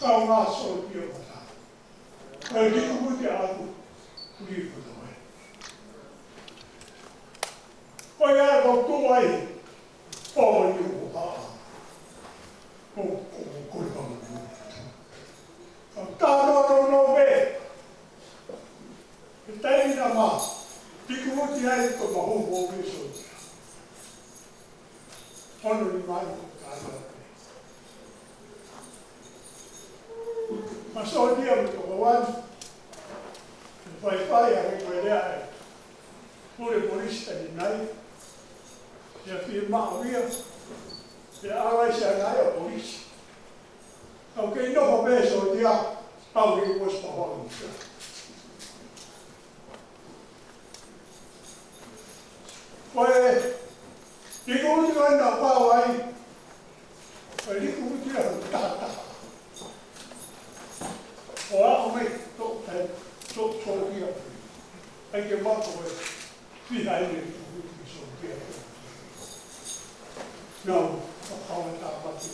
Kau ngā so ki o kata. Kai ki kumu te aku, kuri kota mai. Koi a kau tō ai, pōma i o haa. Ko koi kama kū. Tāno no me. Ke tei na mā, ki kumu te ai ko maho mō me so tia. Hono ni mai ko tāna. Ma so dia mo ko wan. Pai a ko rea e. Pure polista ni nai. Ya firma via. Ya ala se nai a polisi. Au ke no ho me so dia. Au ki ko sta ho. Koe ki ko ti na pa wai. Koe ki ko ti ta. Ora o me to tai to dia. Ai ke ma ko fi ai ni so dia. Não, how ta pa ti.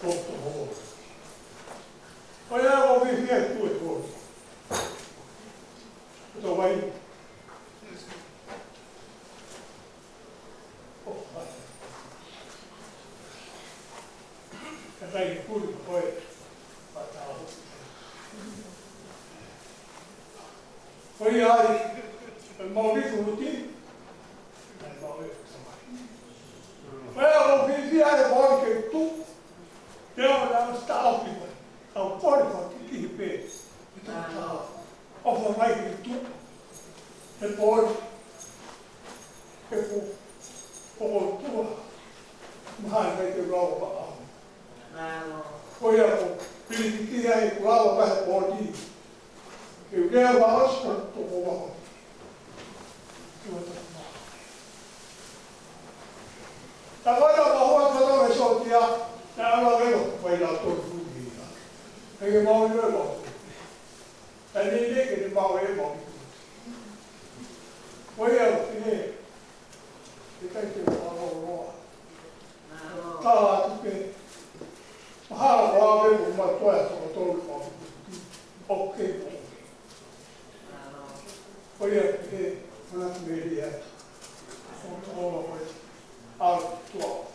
To ho. Olha o vi tu ko. To vai. Dai pure poi fatto. Poi hai il movimento tutti. Il movimento insomma. Poi ho viviato poi che tu devo da stare qui. Ho fuori fatto chi pe. Ho formai che tu e poi che fu tu ma che roba. Poi ako piniti ai kulawa ka podi. Ke rea wa asko to wa. Ta vai a hoa ka no so tia. Na ala velo vai la to fugi. Ke mau ni lo. Ta ni ni ke mau e mau. Poi ako ni. Ke kai te wa. Ta tu ke Hala wawe mo matoa to to ko. Okay. Oye, una media. Son todo pues alto.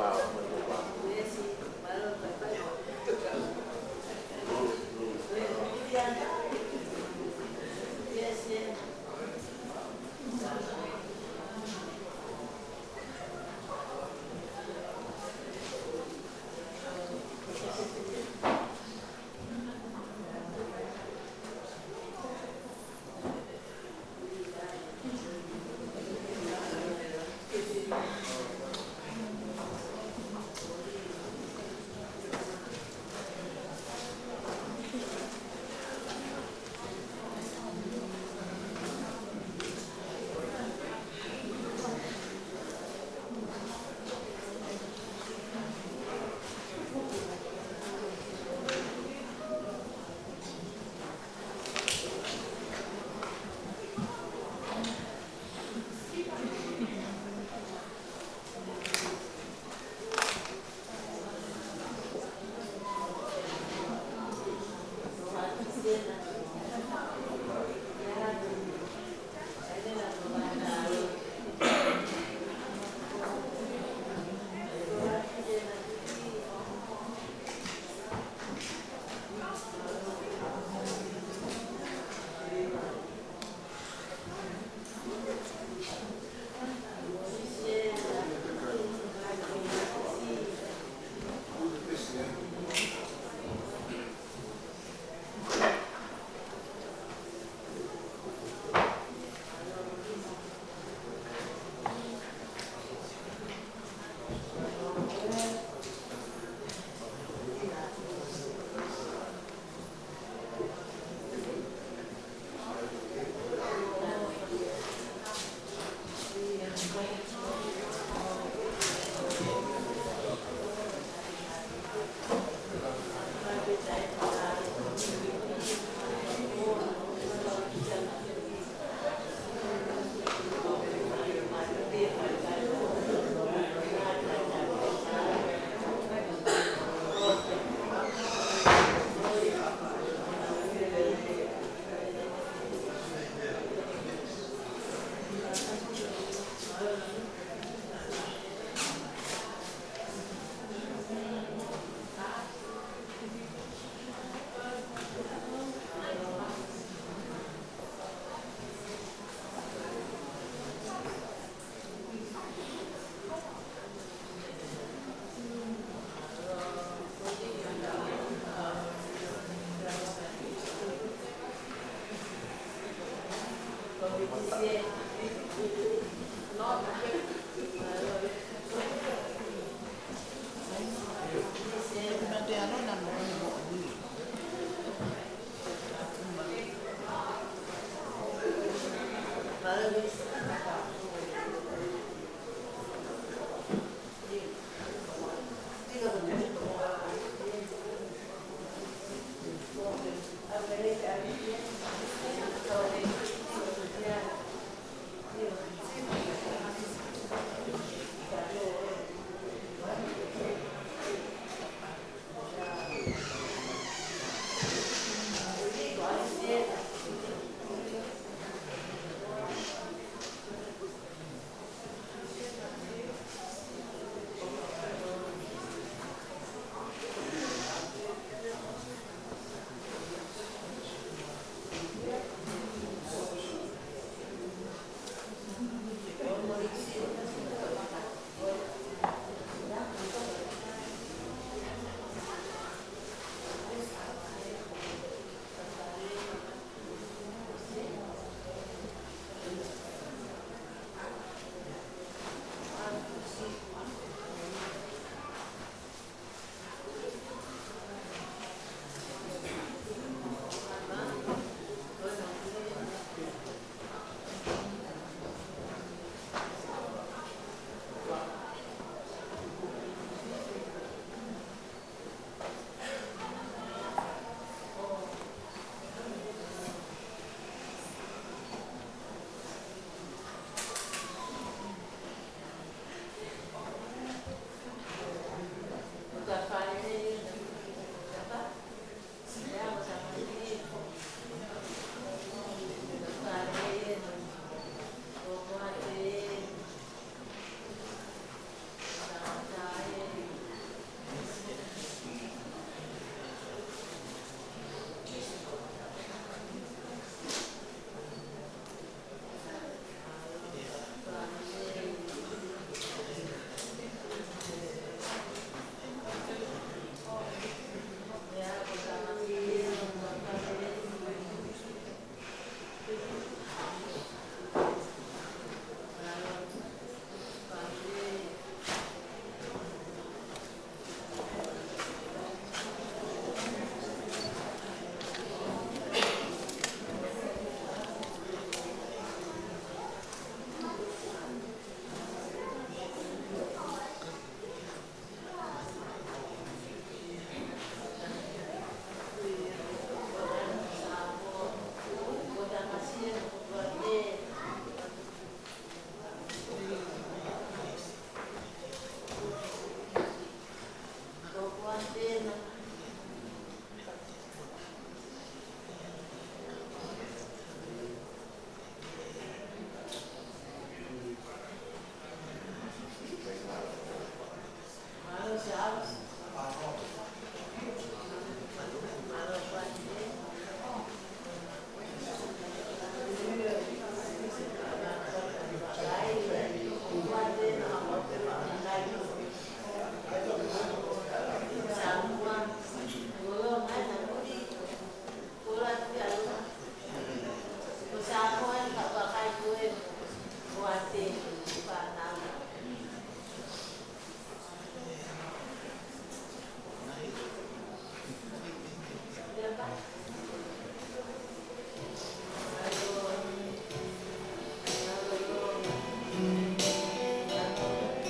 wā o